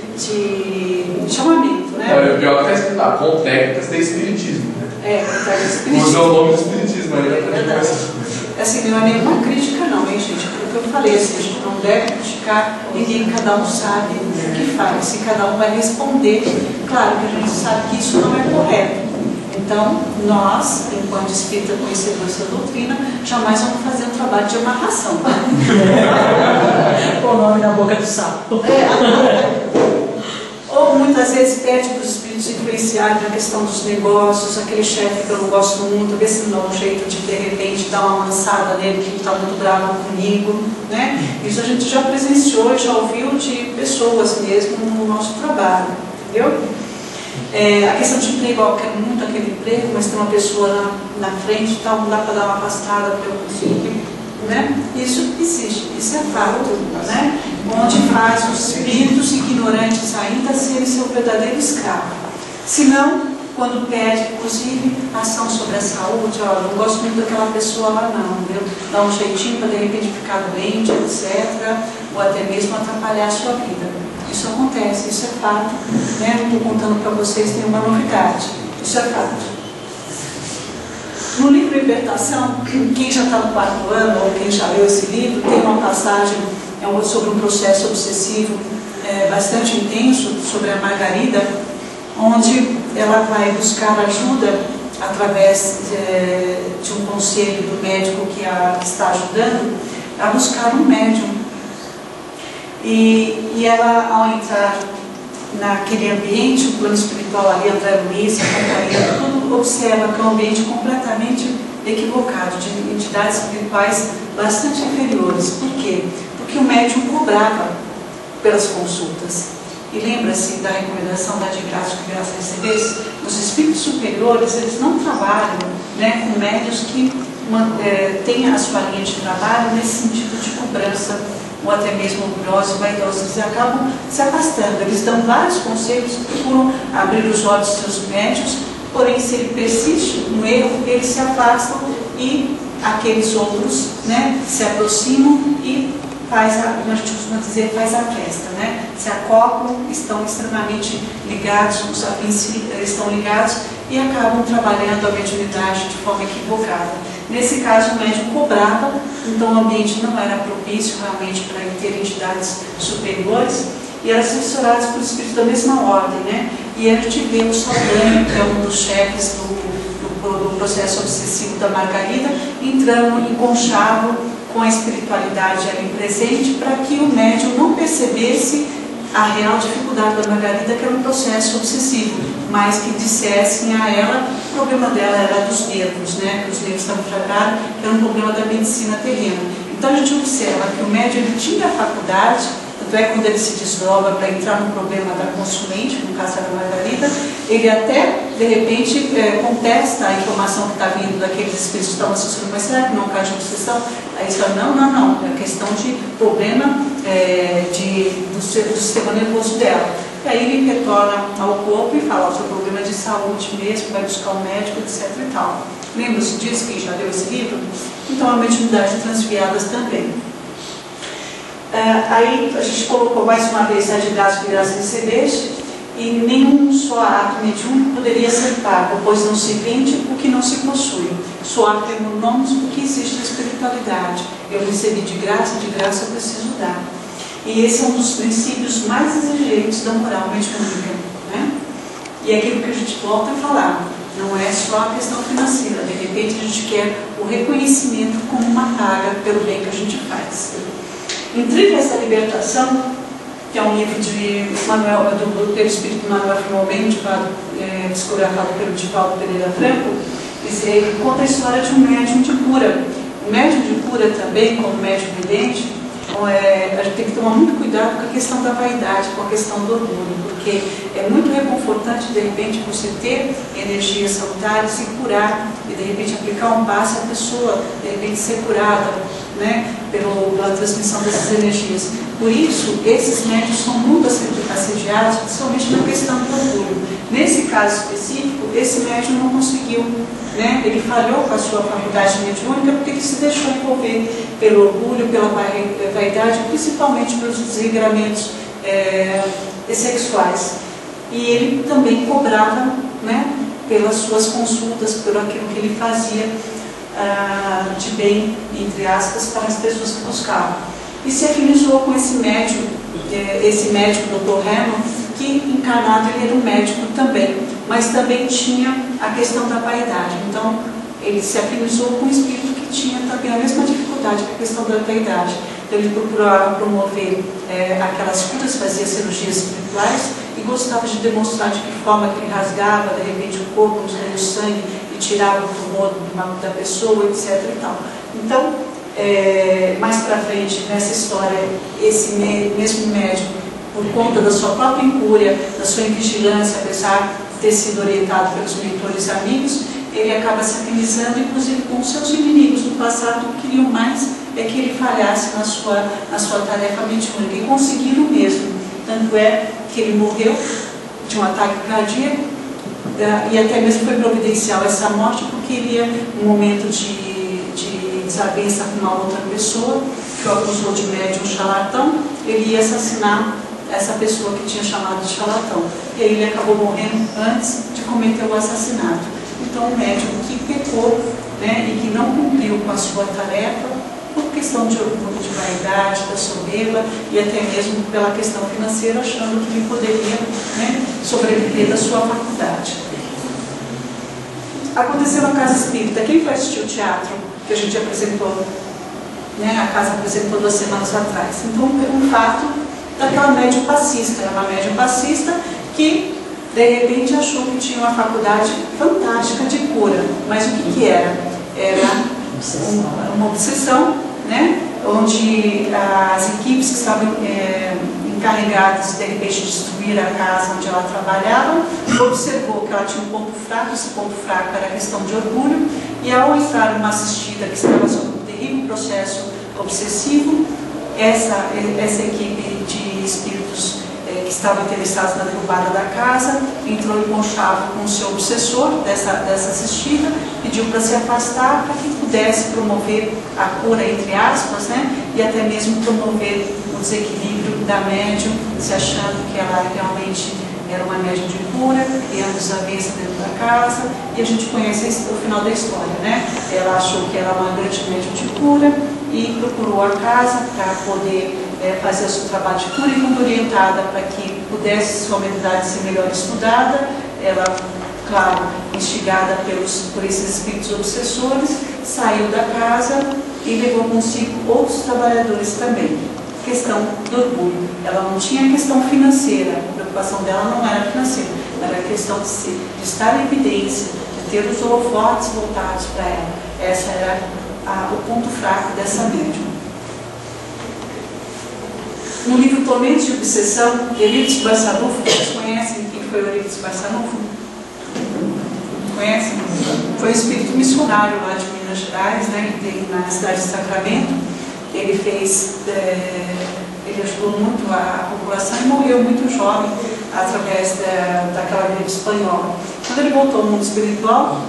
de chamamento, né? O pior que está escrito lá, com técnicas de espiritismo, né? Usa o nome do espiritismo aí, é verdade. Assim, não é nenhuma crítica não, hein, gente? Porque eu falei assim, a gente não deve criticar ninguém, cada um sabe o que faz, e cada um vai responder. Claro que a gente sabe que isso não é correto. Então, nós, enquanto espírita conhecedores da doutrina, jamais vamos fazer um trabalho de amarração. Com o nome na boca do sapo. Ou muitas vezes pede para os espíritos influenciarem na questão dos negócios, aquele chefe que eu não gosto muito, ver se não dá um jeito de repente dar uma lançada nele que está muito bravo comigo, né? Isso a gente já presenciou e já ouviu de pessoas mesmo no nosso trabalho, entendeu? A questão de emprego, eu quero muito aquele emprego, mas tem uma pessoa na frente, tal, não dá para dar uma afastada para eu conseguir, né? Isso existe, isso é fato, né? Onde faz os espíritos ignorantes ainda serem seu verdadeiro escravo. Se não, quando pede, inclusive, ação sobre a saúde, ó, não gosto muito daquela pessoa lá não, viu? Dá um jeitinho para de repente ficar doente, etc., ou até mesmo atrapalhar a sua vida. Isso acontece, isso é fato, né? Não estou contando para vocês nenhuma novidade, isso é fato. No livro Libertação, quem já está no 4º ano, ou quem já leu esse livro, tem uma passagem sobre um processo obsessivo bastante intenso, sobre a Margarida, onde ela vai buscar ajuda através de um conselho do médico que a está ajudando, a buscar um médium. E ela, ao entrar naquele ambiente, o plano espiritual ali, André Luiz, a companhia, tudo observa que é um ambiente completamente equivocado, de entidades espirituais bastante inferiores. Por quê? Porque o médium cobrava pelas consultas. E lembra-se da recomendação da de graça que graça recebesse? Os espíritos superiores, eles não trabalham, né, com médios que tenham a sua linha de trabalho nesse sentido de cobrança, ou até mesmo orgulhosos, vaidosos. Eles acabam se afastando. Eles dão vários conselhos, procuram abrir os olhos dos seus médios, porém, se ele persiste no erro, eles se afastam e aqueles outros, né, se aproximam e faz a festa, né? Se acoplam, estão extremamente ligados, os afins estão ligados e acabam trabalhando a mediunidade de forma equivocada. Nesse caso, o médium cobrava, então o ambiente não era propício realmente para ter entidades superiores e eram assessorados por espíritos da mesma ordem, né? E a gente vê o Saldanha, que é um dos chefes do processo obsessivo da Margarida, entrando em conchavo com a espiritualidade ali presente, para que o médium não percebesse a real dificuldade da Margarida, que era um processo obsessivo, mas que dissessem a ela, o problema dela era dos nervos, né? Que os nervos estavam fracos, que era um problema da medicina terrena. Então a gente observa que o médium ele tinha a faculdade, tanto é quando ele se desdobra para entrar no problema da consulente, no caso da Margarida, ele até, de repente, contesta a informação que está vindo daqueles espíritos que estão assustando, mas será que não é um caso de obsessão? Aí eles falam, não, é questão de problema do sistema nervoso dela. E aí ele retorna ao corpo e fala, o seu problema é de saúde mesmo, vai buscar um médico, etc e tal. Lembra-se disso, quem já leu esse livro? Então a mediunidade transviadas também. Aí a gente colocou mais uma vez a de graça que graça recebeste, e nenhum só ato mediúnico poderia ser pago, pois não se vende o que não se possui. Só temos nomes porque existe a espiritualidade. Eu recebi de graça eu preciso dar. E esse é um dos princípios mais exigentes da moral mediúnica, né? E é aquilo que a gente volta a falar, não é só a questão financeira. De repente a gente quer o reconhecimento como uma paga pelo bem que a gente faz. Em Trilhas da Libertação, que é um livro do Espírito Manuel Firmão, psicografado pelo Divaldo Pereira Franco, ele conta a história de um médium de cura. O médium de cura também, como médium vidente, a gente tem que tomar muito cuidado com a questão da vaidade, com a questão do orgulho, porque é muito reconfortante, de repente, você ter energias salutares e curar, e de repente aplicar um passe a pessoa, de repente ser curada, né, pela transmissão dessas energias. Por isso, esses médios são muito assediados, principalmente na questão do orgulho. Nesse caso específico, esse médium não conseguiu, né? Ele falhou com a sua faculdade mediúnica porque ele se deixou envolver pelo orgulho, pela vaidade, principalmente pelos desregramentos sexuais. E ele também cobrava, né, pelas suas consultas, por aquilo que ele fazia de bem, entre aspas, para as pessoas que buscavam. E se afinizou com esse médico, Dr. Hammond, que encarnado ele era um médico também, mas também tinha a questão da vaidade. Então, ele se afinizou com um espírito que tinha também a mesma dificuldade que a questão da vaidade. Então, ele procurava promover aquelas curas, fazia cirurgias espirituais e gostava de demonstrar de que forma que ele rasgava, de repente, o corpo, o sangue, e tirava o tumor da pessoa, etc. E tal. Então, mais para frente, nessa história, esse mesmo médico, por conta da sua própria incúria, da sua invigilância, apesar de ter sido orientado pelos mentores amigos, ele acaba se afinizando, inclusive com os seus inimigos do passado, que queriam mais que ele falhasse na sua tarefa mediúnica, e conseguiram mesmo. Tanto é que ele morreu de um ataque cardíaco, e até mesmo foi providencial essa morte, porque ele ia, num momento de desavença com uma outra pessoa, que o acusou de médium charlatão, ele ia assassinar essa pessoa que tinha chamado de charlatão. E aí ele acabou morrendo antes de cometer o assassinato. Então, um médium que pecou, né, e que não cumpriu com a sua tarefa, por questão de orgulho, de vaidade, da soberba, e até mesmo pela questão financeira, achando que ele poderia, né, sobreviver da sua faculdade. Aconteceu na Casa Espírita. Quem foi assistir o teatro que a gente apresentou, né, a casa apresentou 2 semanas atrás? Então, um fato daquela médium passista. Era uma médium passista que, de repente, achou que tinha uma faculdade fantástica de cura. Mas o que era? Era uma obsessão, né, onde as equipes que estavam encarregadas, de repente, de destruir a casa onde ela trabalhava, observou que ela tinha um ponto fraco. Esse ponto fraco era a questão de orgulho, e ao entrar uma assistida que estava sob um terrível processo obsessivo, essa equipe de espíritos que estavam interessados na derrubada da casa entrou em conchavo com o seu obsessor dessa assistida, pediu para se afastar, para que pudesse promover a cura, entre aspas, né, e até mesmo promover o desequilíbrio da médium, se achando que ela realmente era uma médium de cura, criando desavença dentro da casa, e a gente conhece o final da história, né? Ela achou que era uma grande médium de cura e procurou a casa para poder fazer o seu trabalho de cura, e quando orientada para que pudesse sua mediunidade ser melhor estudada, ela, claro, instigada por esses espíritos obsessores, saiu da casa e levou consigo outros trabalhadores também. Questão do orgulho. Ela não tinha questão financeira, a preocupação dela não era financeira, era a questão de estar em evidência, de ter os holofotes voltados para ela. Essa era o ponto fraco dessa médium. No livro Tormentos de Obsessão, Eurípides Barçanufo, vocês conhecem quem foi o Eurípides Barçanufo? Conhecem? Foi um espírito missionário lá de Minas Gerais, né, que tem na cidade de Sacramento. Ele ajudou muito a população e morreu muito jovem através daquela gripe espanhola. Quando ele voltou ao mundo espiritual,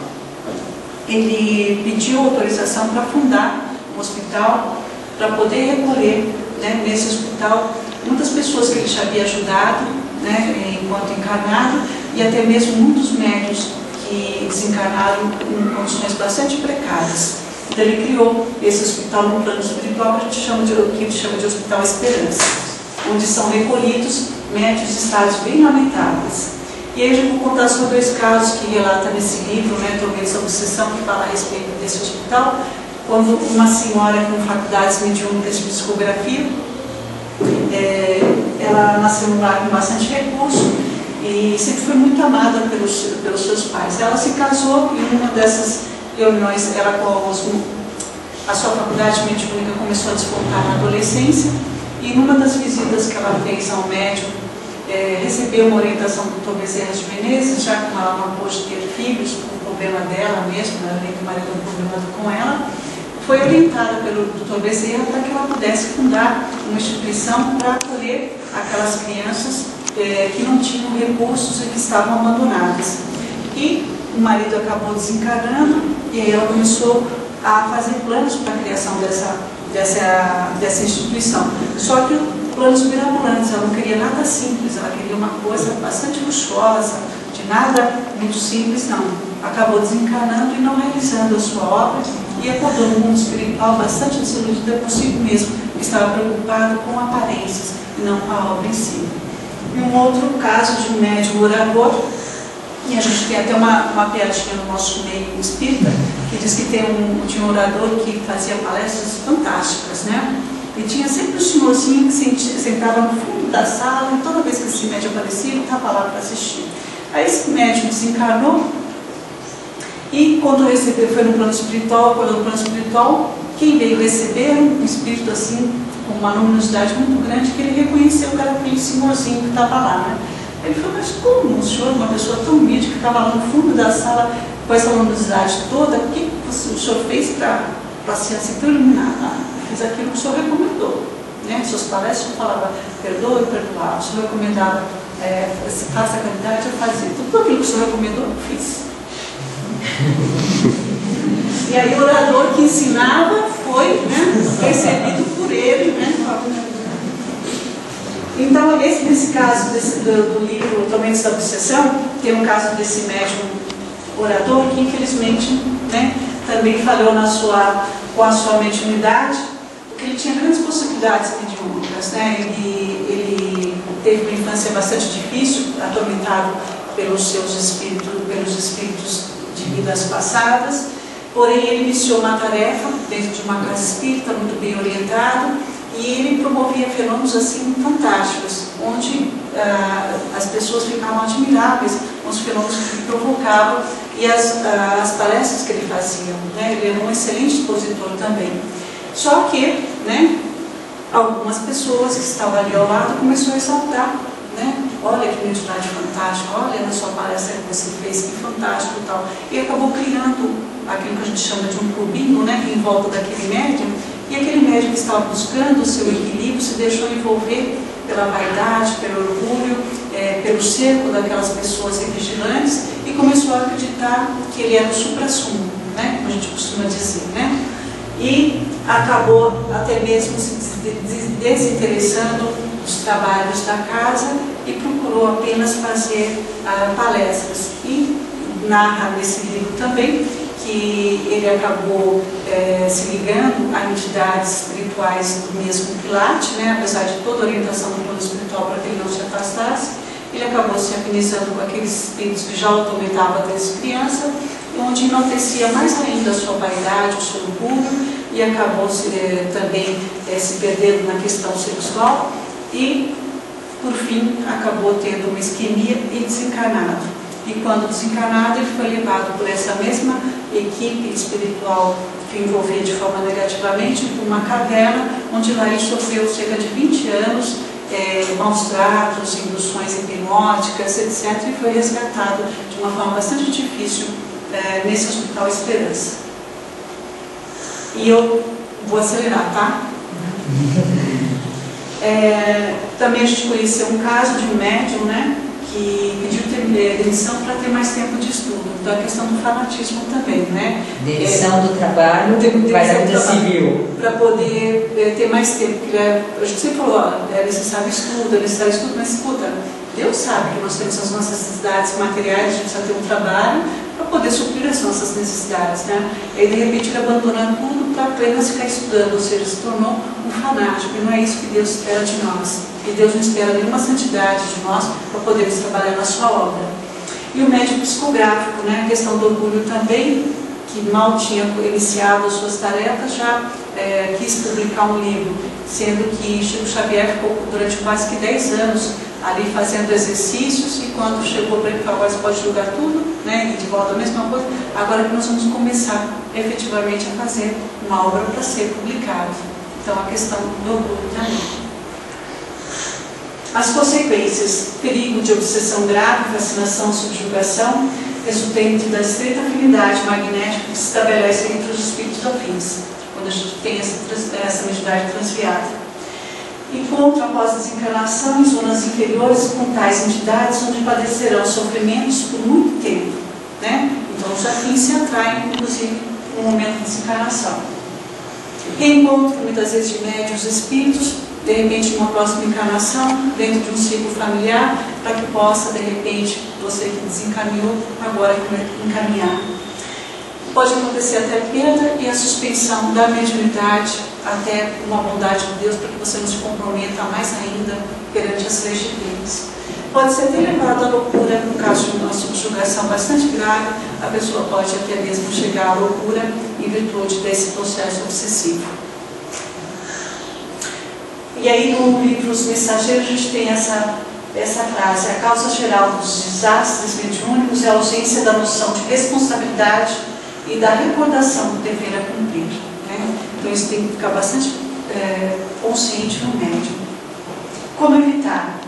ele pediu autorização para fundar um hospital, para poder recolher, né, nesse hospital muitas pessoas que ele já havia ajudado, né, enquanto encarnado, e até mesmo muitos médiuns que desencarnaram em condições bastante precárias. Então ele criou esse hospital no plano espiritual que a gente chama de Hospital Esperança, onde são recolhidos médiuns de estados bem lamentáveis. E aí eu vou contar só 2 casos que relata nesse livro, né, Tormentos da Obsessão, que fala a respeito desse hospital. Quando uma senhora com faculdades mediúnicas de psicografia, ela nasceu num lar com bastante recurso e sempre foi muito amada pelos seus pais. Ela se casou e uma dessas reuniões, a sua faculdade mediúnica começou a despontar na adolescência, e numa das visitas que ela fez ao médium, recebeu uma orientação do Dr. Bezerra de Menezes, já que ela não pôde ter filhos, por problema dela mesma, além do marido um problema com ela, foi orientada pelo Dr. Bezerra para que ela pudesse fundar uma instituição para acolher aquelas crianças que não tinham recursos e que estavam abandonadas. E o marido acabou desencarnando, e aí ela começou a fazer planos para a criação dessa instituição. Só que planos mirabolantes, ela não queria nada simples, ela queria uma coisa bastante luxuosa, de de nada muito simples, não. Acabou desencarnando e não realizando a sua obra e acordou no mundo espiritual bastante desiludida consigo mesmo, que estava preocupado com aparências e não com a obra em si. E um outro caso de um médium orador, e a gente tem até uma piadinha no nosso meio espírita, que diz que tinha um orador que fazia palestras fantásticas, né? E tinha sempre um senhorzinho que sentava no fundo da sala e toda vez que esse médium aparecia, ele estava lá para assistir. Aí esse médium desencarnou e quando foi no plano espiritual, quem veio receber um espírito assim, com uma luminosidade muito grande, que ele reconheceu que era aquele senhorzinho que estava lá, né? Ele falou, mas como o senhor, uma pessoa tão humilde que estava lá no fundo da sala com essa luminosidade toda, o que o senhor fez para ser assim tão iluminado? Eu fiz aquilo que o senhor recomendou, né? Suas palestras eu falava, perdoa e perdoar. O senhor recomendava, faça a caridade, eu fazia. Tudo aquilo que o senhor recomendou, eu fiz. E aí o orador que ensinava foi, né, recebido por ele, né? Então, nesse caso do livro Tormentos da Obsessão, tem um caso desse médium orador que, infelizmente, né, também falhou com a sua mediunidade, porque ele tinha grandes possibilidades mediúnicas, né? Ele teve uma infância bastante difícil, atormentado pelos espíritos de vidas passadas, porém ele iniciou uma tarefa dentro de uma casa espírita, muito bem orientado, e ele promovia fenômenos assim fantásticos, onde as pessoas ficavam admiráveis com os fenômenos que ele provocava e as palestras que ele fazia, né? Ele era um excelente expositor também. Só que, né, algumas pessoas que estavam ali ao lado começaram a exaltar, né? Olha que mediunidade fantástica, olha na sua palestra que você fez, que fantástico e tal. E acabou criando aquilo que a gente chama de um clubinho, né, em volta daquele médium. E aquele médium que estava buscando o seu equilíbrio se deixou envolver pela vaidade, pelo orgulho, pelo cerco daquelas pessoas vigilantes e começou a acreditar que ele era o supra-sumo, né, como a gente costuma dizer, né? E acabou até mesmo se desinteressando dos trabalhos da casa e procurou apenas fazer palestras. E narra nesse livro também que ele acabou se ligando a entidades espirituais do mesmo quilate, né? Apesar de toda a orientação do plano espiritual para que ele não se afastasse, ele acabou se afinizando com aqueles espíritos que já o atormentavam desde criança, onde enaltecia mais ainda a sua vaidade, o seu orgulho, e acabou também se perdendo na questão sexual e, por fim, acabou tendo uma isquemia e desencarnado. E quando desencarnado, ele foi levado por essa mesma equipe espiritual que o envolvia de forma negativamente para uma caverna, onde lá ele sofreu cerca de 20 anos, maus tratos, induções hipnóticas, etc. E foi resgatado de uma forma bastante difícil nesse Hospital Esperança. E eu vou acelerar, tá? Também a gente conheceu um caso de um médium, né, que pediu demissão para ter mais tempo de estudo. Então a questão do fanatismo também, né? Demissão do trabalho, vai da vida civil. Para poder ter mais tempo. Porque a gente sempre falou, é necessário estudo, mas escuta, Deus sabe que nós temos as nossas necessidades materiais, a gente precisa ter um trabalho para poder suprir as nossas necessidades, né? E aí de repente ele abandonou tudo para apenas ficar estudando, ou seja, se tornou um fanático, e não é isso que Deus espera de nós. E Deus não espera nenhuma santidade de nós para podermos trabalhar na sua obra. E o médium psicográfico, né, a questão do orgulho também, que mal tinha iniciado as suas tarefas, já quis publicar um livro, sendo que Chico Xavier ficou durante quase que 10 anos ali fazendo exercícios, e quando chegou para ele falar, agora você pode julgar tudo, né, e de volta a mesma coisa, agora que nós vamos começar efetivamente a fazer uma obra para ser publicada. Então a questão do orgulho também. As consequências: perigo de obsessão grave, fascinação, subjugação, resultante da estreita afinidade magnética que se estabelece entre os espíritos afins, quando a gente tem essa mediunidade transviada. Encontro após desencarnação em zonas inferiores com tais entidades, onde padecerão sofrimentos por muito tempo, né? Então os afins se atraem, inclusive, no momento de desencarnação. Reencontro, muitas vezes, de médiuns espíritos de repente, uma próxima encarnação, dentro de um ciclo familiar, para que possa, de repente, você que desencaminhou, agora encaminhar. Pode acontecer até a perda e a suspensão da mediunidade até uma bondade de Deus, para que você não se comprometa mais ainda perante as leis de Deus. Pode ser até levado à loucura, no caso de uma subjugação bastante grave, a pessoa pode até mesmo chegar à loucura em virtude desse processo obsessivo. E aí no livro Os Mensageiros a gente tem essa frase: a causa geral dos desastres mediúnicos é a ausência da noção de responsabilidade e da recordação do dever a cumprir. Né? Então isso tem que ficar bastante consciente no médium. Como evitar?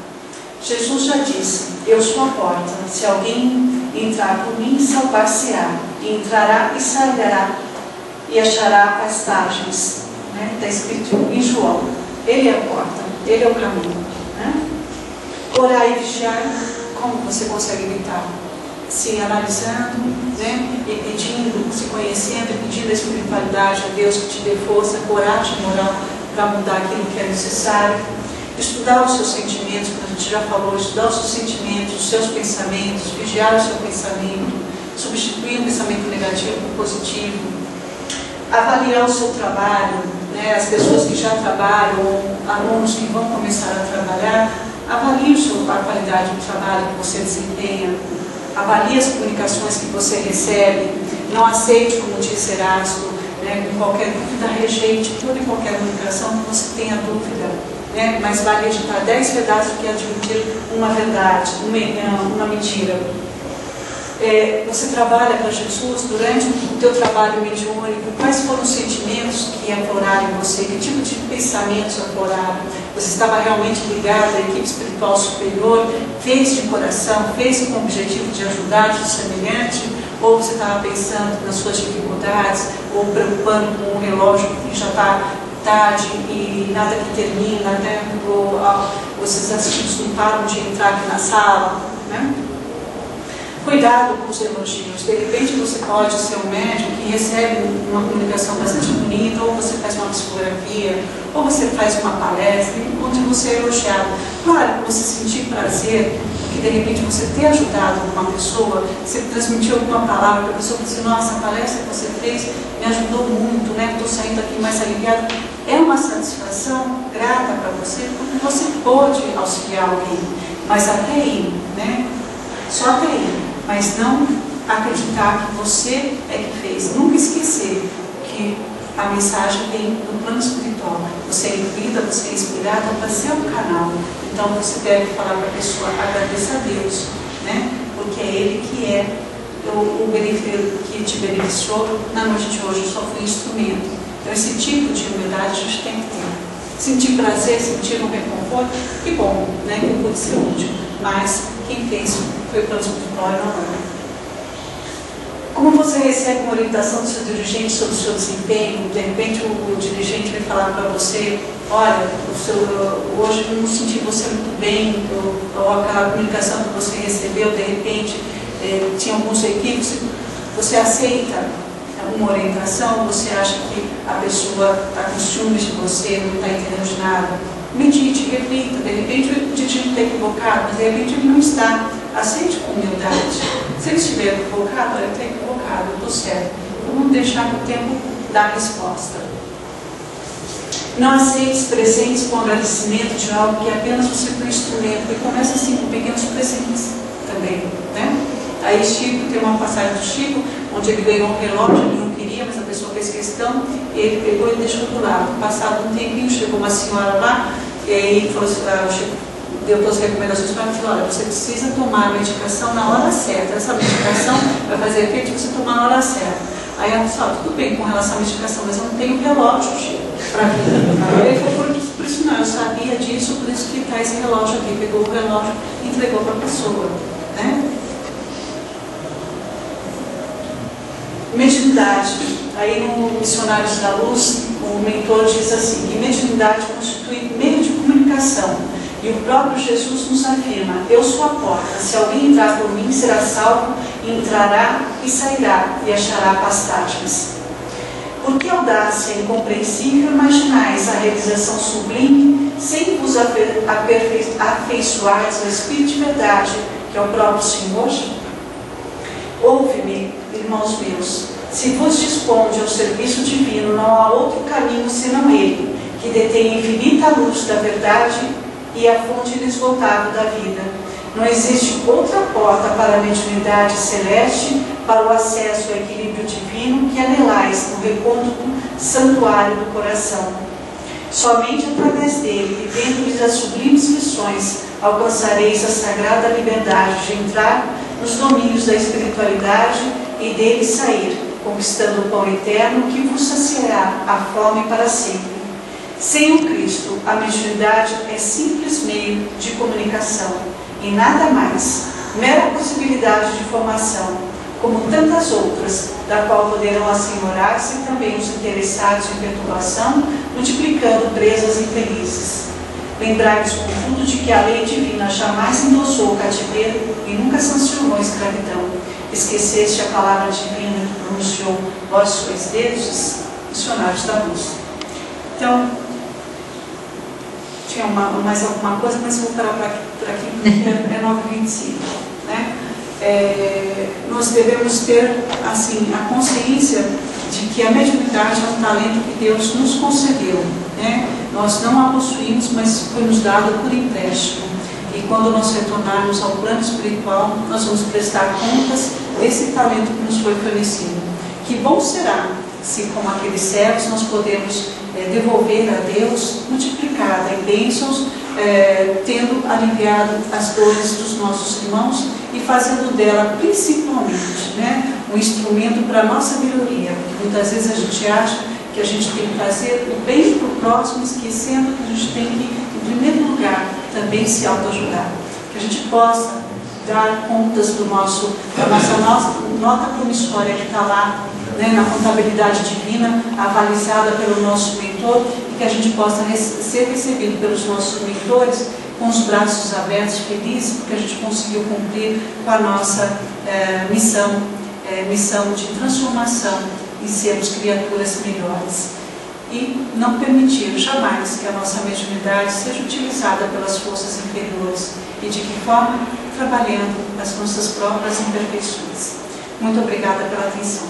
Jesus já disse: eu sou a porta, se alguém entrar por mim, salvar-se-á, e entrará e sairá, e achará pastagens. Está escrito em João. Ele é a porta, ele é o caminho. Né? Orar e vigiar, como você consegue evitar? Se analisando, né? E pedindo, se conhecendo, e pedindo a espiritualidade, a Deus que te dê força, coragem moral para mudar aquilo que é necessário. Estudar os seus sentimentos, como a gente já falou, estudar os seus sentimentos, os seus pensamentos, vigiar o seu pensamento, substituir o pensamento negativo por positivo, avaliar o seu trabalho, né? As pessoas que já trabalham, ou alunos que vão começar a trabalhar, avalie a qualidade do trabalho que você desempenha, avalie as comunicações que você recebe, não aceite, como diz Erasto, né? Com qualquer dúvida, rejeite toda e qualquer comunicação que você tenha dúvida. Né? Mas vale acreditar 10 verdades do que admitir uma verdade, uma mentira. Você trabalha para Jesus durante o teu trabalho mediúnico, quais foram os sentimentos que afloraram em você, que tipo de pensamentos afloraram? Você estava realmente ligado à equipe espiritual superior, fez de coração, fez com o objetivo de ajudar o semelhante, ou você estava pensando nas suas dificuldades, ou preocupando com o relógio que já está tarde e nada que termina, até vocês assistidos não param de entrar aqui na sala, né? Cuidado com os elogios. De repente você pode ser um médium que recebe uma comunicação bastante bonita, ou você faz uma psicografia, ou você faz uma palestra onde você é elogiado. Claro, você sentir prazer, porque de repente você ter ajudado uma pessoa, você transmitiu alguma palavra para a pessoa, dizer: nossa, a palestra que você fez me ajudou muito, né? Estou saindo aqui mais aliviado. É uma satisfação grata para você, porque você pode auxiliar alguém, mas até aí, né? Só até aí. Mas não acreditar que você é que fez. Nunca esquecer que a mensagem vem do plano espiritual. Você é incluída, você é inspirada para ser um canal. Então você deve falar para a pessoa: agradeça a Deus, né? Porque é Ele que é o que te beneficiou na noite de hoje. Eu só fui instrumento. Então esse tipo de humildade a gente tem que ter. Sentir prazer, sentir um reconforto, que bom, né? Que pode ser útil. Mas quem fez foi o plano espiritual e não eu. Como você recebe uma orientação do seu dirigente sobre o seu desempenho? De repente o dirigente vai falar para você: olha, hoje eu não senti você muito bem, ou aquela comunicação que você recebeu, de repente tinha alguns equívocos. Você aceita uma orientação? Você acha que a pessoa está com ciúmes de você, não está entendendo de nada? Medite, reflita. De repente o dirigente está equivocado, mas de repente ele não está. Aceite com humildade. Se ele estiver equivocado, olha, ele está equivocado, eu estou certo. Vamos deixar que o tempo dá a resposta. Não aceite presentes com agradecimento de algo que apenas você foi instrumento. E começa assim com pequenos presentes também, né? Aí Chico, tem uma passagem do Chico, onde ele ganhou um relógio, ele não queria, mas a pessoa fez questão, e ele pegou e deixou do lado. Passado um tempinho, chegou uma senhora lá, e aí falou assim, o Chico deu todas as recomendações para ela, falou: olha, você precisa tomar a medicação na hora certa. Essa medicação vai fazer efeito se você tomar na hora certa. Aí ela falou: tudo bem com relação à medicação, mas eu não tenho relógio, Chico, para mim. Ele falou: por isso não, eu sabia disso, por isso que está esse relógio aqui. Pegou o relógio e entregou para a pessoa, né? Mediunidade. Aí no Missionários da Luz, o mentor diz assim, que mediunidade constitui meio de comunicação. E o próprio Jesus nos afirma: eu sou a porta, se alguém entrar por mim será salvo, entrará e sairá, e achará pastagens. Por que audácia incompreensível imaginais a realização sublime, sem vos afeiçoares ao Espírito de verdade, que é o próprio Senhor? Ouve-me, irmãos meus, se vos disponde ao serviço divino, não há outro caminho senão ele, que detém a infinita luz da verdade e a fonte inesgotável da vida. Não existe outra porta para a mediunidade celeste, para o acesso ao equilíbrio divino, que anelais no recôndito santuário do coração. Somente através dele, vivendo-lhes as sublimes lições, alcançareis a sagrada liberdade de entrar nos domínios da espiritualidade e dele sair, conquistando o pão eterno que vos saciará a fome para sempre. Sem o Cristo, a mediunidade é simples meio de comunicação e nada mais, mera possibilidade de formação, como tantas outras, da qual poderão assenhorar-se também os interessados em perturbação, multiplicando presas infelizes. Lembrai-vos, contudo, de que a lei divina jamais endossou o cativeiro e nunca sancionou a escravidão. Esqueceste a palavra divina que pronunciou: vós sois deuses, missionários da luz. Então, tinha mais alguma coisa, mas vou parar por aqui, porque é 9h25, né? Nós devemos ter, assim, a consciência de que a mediunidade é um talento que Deus nos concedeu, né? Nós não a possuímos, mas foi nos dado por empréstimo. E quando nós retornarmos ao plano espiritual, nós vamos prestar contas desse talento que nos foi fornecido. Que bom será se, como aqueles servos, nós podemos devolver a Deus multiplicada em bênçãos, tendo aliviado as dores dos nossos irmãos e fazendo dela, principalmente, né, um instrumento para a nossa melhoria. Porque muitas vezes a gente acha que a gente tem que fazer o bem para o próximo, esquecendo que a gente tem que, em primeiro lugar, também se autoajudar. Que a gente possa dar contas da nossa nota promissória que está lá, né, na contabilidade divina, avalizada pelo nosso mentor, e que a gente possa ser recebido pelos nossos mentores com os braços abertos, felizes, porque a gente conseguiu cumprir com a nossa missão de transformação e sermos criaturas melhores. E não permitir jamais que a nossa mediunidade seja utilizada pelas forças inferiores. E de que forma? Trabalhando as nossas próprias imperfeições. Muito obrigada pela atenção.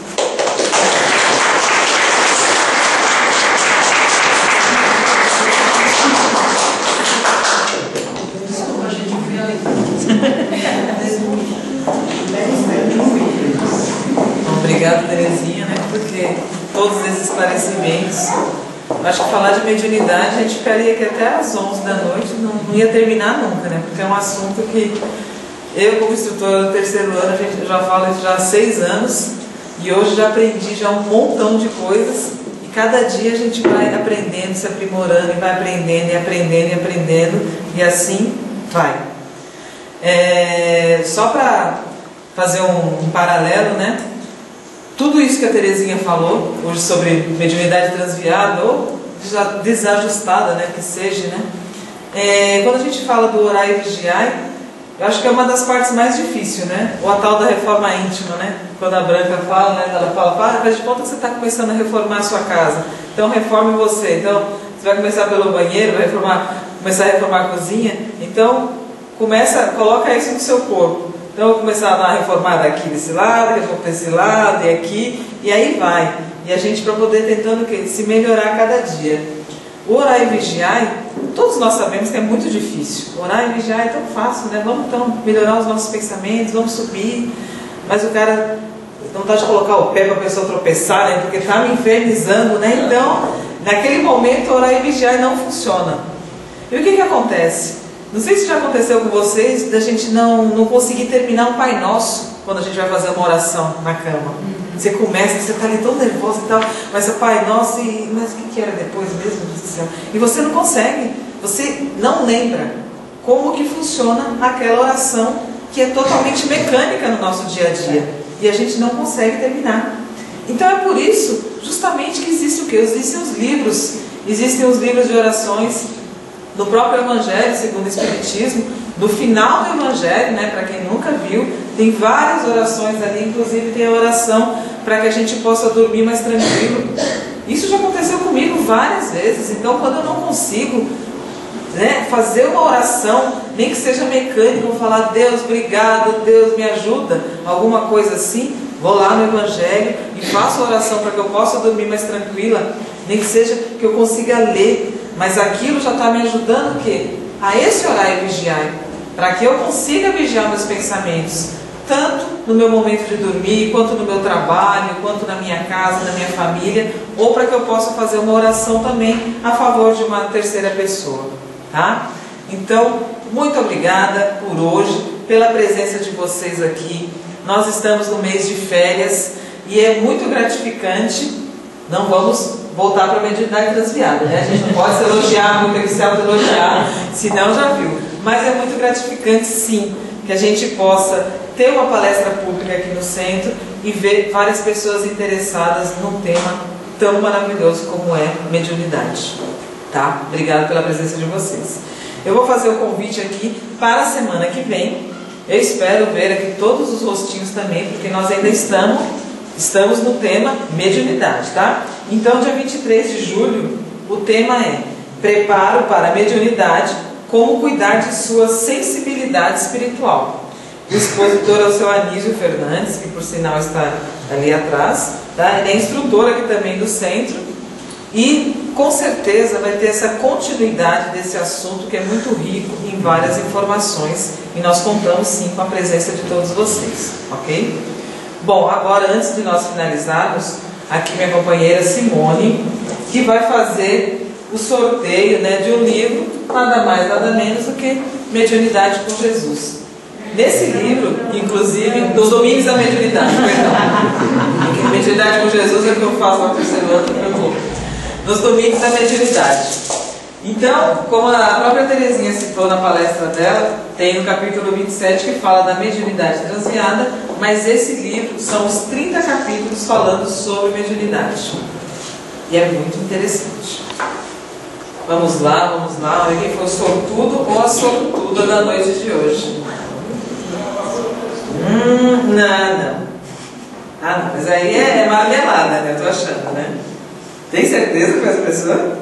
Desculpa, gente, eu fui além. Obrigada, Terezinha, né? Porque todos esses esclarecimentos. Acho que falar de mediunidade a gente ficaria aqui até às 11 da noite, não ia terminar nunca, né? Porque é um assunto que eu, como instrutora do 3º ano, já falo isso já há 6 anos, e hoje já aprendi já um montão de coisas, e cada dia a gente vai aprendendo, se aprimorando, e vai aprendendo, e aprendendo, e aprendendo, e assim vai. Só para fazer um paralelo, né? Tudo isso que a Terezinha falou hoje sobre mediunidade transviada ou desajustada, né, que seja, né? Quando a gente fala do orar e vigiar, eu acho que é uma das partes mais difíceis, né? Ou a tal da reforma íntima, né? Quando a Branca fala, né? Ela fala, faz de conta que você está começando a reformar a sua casa. Então reforme você. Então você vai começar pelo banheiro, vai começar a reformar a cozinha. Então coloca isso no seu corpo. Então eu vou começar a dar uma reformada aqui desse lado, desse lado e aqui, e aí vai. E a gente, para poder tentando se melhorar a cada dia. O orar e vigiar, todos nós sabemos que é muito difícil. Orar e vigiar é tão fácil, né? Vamos então melhorar os nossos pensamentos, vamos subir. Mas o cara não está de colocar o pé para a pessoa tropeçar, né? Porque está me infernizando, né? Então, naquele momento, orar e vigiar não funciona. E o que acontece? Não sei se já aconteceu com vocês, da gente não conseguir terminar um Pai Nosso quando a gente vai fazer uma oração na cama. Você começa, você está ali tão nervoso e tal, mas é Pai Nosso, mas o que era depois mesmo? Deus do céu? E você não consegue, você não lembra como que funciona aquela oração que é totalmente mecânica no nosso dia a dia. E a gente não consegue terminar. Então é por isso, justamente, que existe o quê? Existem os livros de orações do próprio Evangelho, segundo o Espiritismo, no final do Evangelho, né, para quem nunca viu, tem várias orações ali, inclusive tem a oração para que a gente possa dormir mais tranquilo, Isso já aconteceu comigo várias vezes. Então, quando eu não consigo, né, fazer uma oração, nem que seja mecânica, vou falar: Deus, obrigado, Deus, me ajuda, alguma coisa assim, vou lá no Evangelho e faço a oração para que eu possa dormir mais tranquila, nem que seja que eu consiga ler, mas aquilo já está me ajudando o quê? A esse orar e vigiar, para que eu consiga vigiar meus pensamentos, tanto no meu momento de dormir, quanto no meu trabalho, quanto na minha casa, na minha família, ou para que eu possa fazer uma oração também a favor de uma terceira pessoa, tá? Então, muito obrigada por hoje, pela presença de vocês aqui. Nós estamos no mês de férias e é muito gratificante. Não vamos voltar para a mediunidade transviada, né? A gente não pode se elogiar muito, que se auto-elogiar, senão já viu. Mas é muito gratificante, sim, que a gente possa ter uma palestra pública aqui no centro e ver várias pessoas interessadas num tema tão maravilhoso como é mediunidade. Tá? Obrigada pela presença de vocês. Eu vou fazer o convite aqui para a semana que vem. Eu espero ver aqui todos os rostinhos também, porque nós ainda estamos no tema mediunidade, tá? Então, dia 23 de julho, o tema é Preparo para a Mediunidade, como cuidar de sua sensibilidade espiritual. O expositor é o seu Anísio Fernandes, que por sinal está ali atrás, tá? Ele é instrutor aqui também do centro e com certeza vai ter essa continuidade desse assunto que é muito rico em várias informações e nós contamos sim com a presença de todos vocês, ok? Bom, agora antes de nós finalizarmos, aqui minha companheira Simone, que vai fazer o sorteio, né, de um livro, nada mais, nada menos do que Mediunidade com Jesus. Nesse livro, inclusive, nos domínios da mediunidade, perdão. Mediunidade com Jesus é o que eu faço no terceiro ano, não preocupe. Nos domínios da mediunidade. Então, como a própria Terezinha citou na palestra dela, tem no capítulo 27 que fala da mediunidade transviada, mas esse livro são os 30 capítulos falando sobre mediunidade. E é muito interessante. Vamos lá, olha quem foi o sortudo ou a sortuda da noite de hoje. Não. Ah, não, mas aí é marmelada, né? Eu tô achando, né? Tem certeza que foi essa pessoa?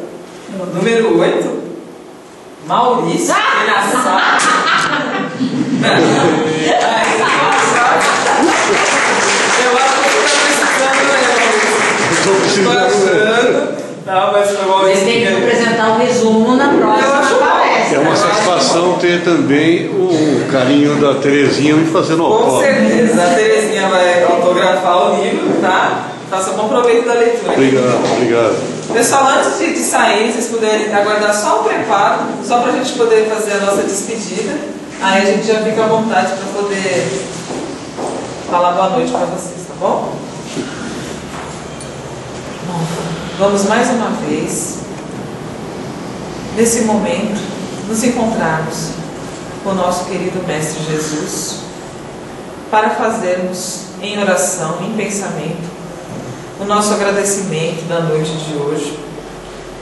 Número 8, Maurício, engraçado. Eu acho que está precisando. Não, mas foi bom. Você tem que apresentar o resumo na próxima palestra. É uma satisfação ter também o carinho da Terezinha me fazendo autógrafo. Com certeza, a Terezinha vai autografar o livro, tá? Faça bom proveito da leitura. Obrigado. Pessoal, antes de sair, vocês puderem aguardar só o preparo, só para a gente poder fazer a nossa despedida. Aí a gente já fica à vontade para poder falar boa noite para vocês, tá bom? Bom, vamos mais uma vez, nesse momento, nos encontrarmos com o nosso querido Mestre Jesus, para fazermos em oração, em pensamento, o nosso agradecimento da noite de hoje,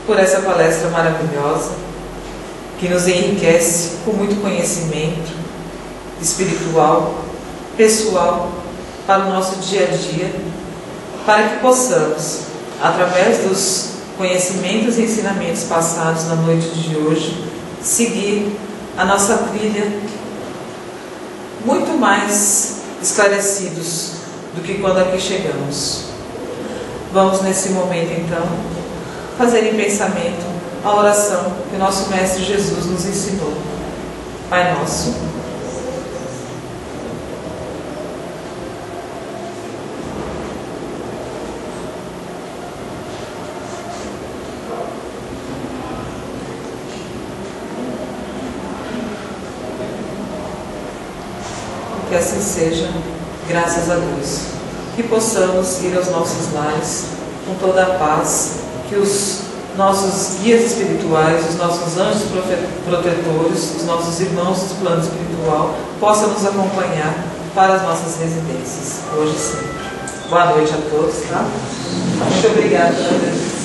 por essa palestra maravilhosa, que nos enriquece com muito conhecimento espiritual, pessoal, para o nosso dia a dia, para que possamos, através dos conhecimentos e ensinamentos passados na noite de hoje, seguir a nossa trilha muito mais esclarecidos do que quando aqui chegamos. Vamos nesse momento então fazer em pensamento a oração que o nosso Mestre Jesus nos ensinou. Pai nosso, que assim seja, graças a Deus. Que possamos ir aos nossos lares com toda a paz, que os nossos guias espirituais, os nossos anjos protetores, os nossos irmãos do plano espiritual possam nos acompanhar para as nossas residências, hoje e sempre. Boa noite a todos, tá? Muito obrigada pela presença.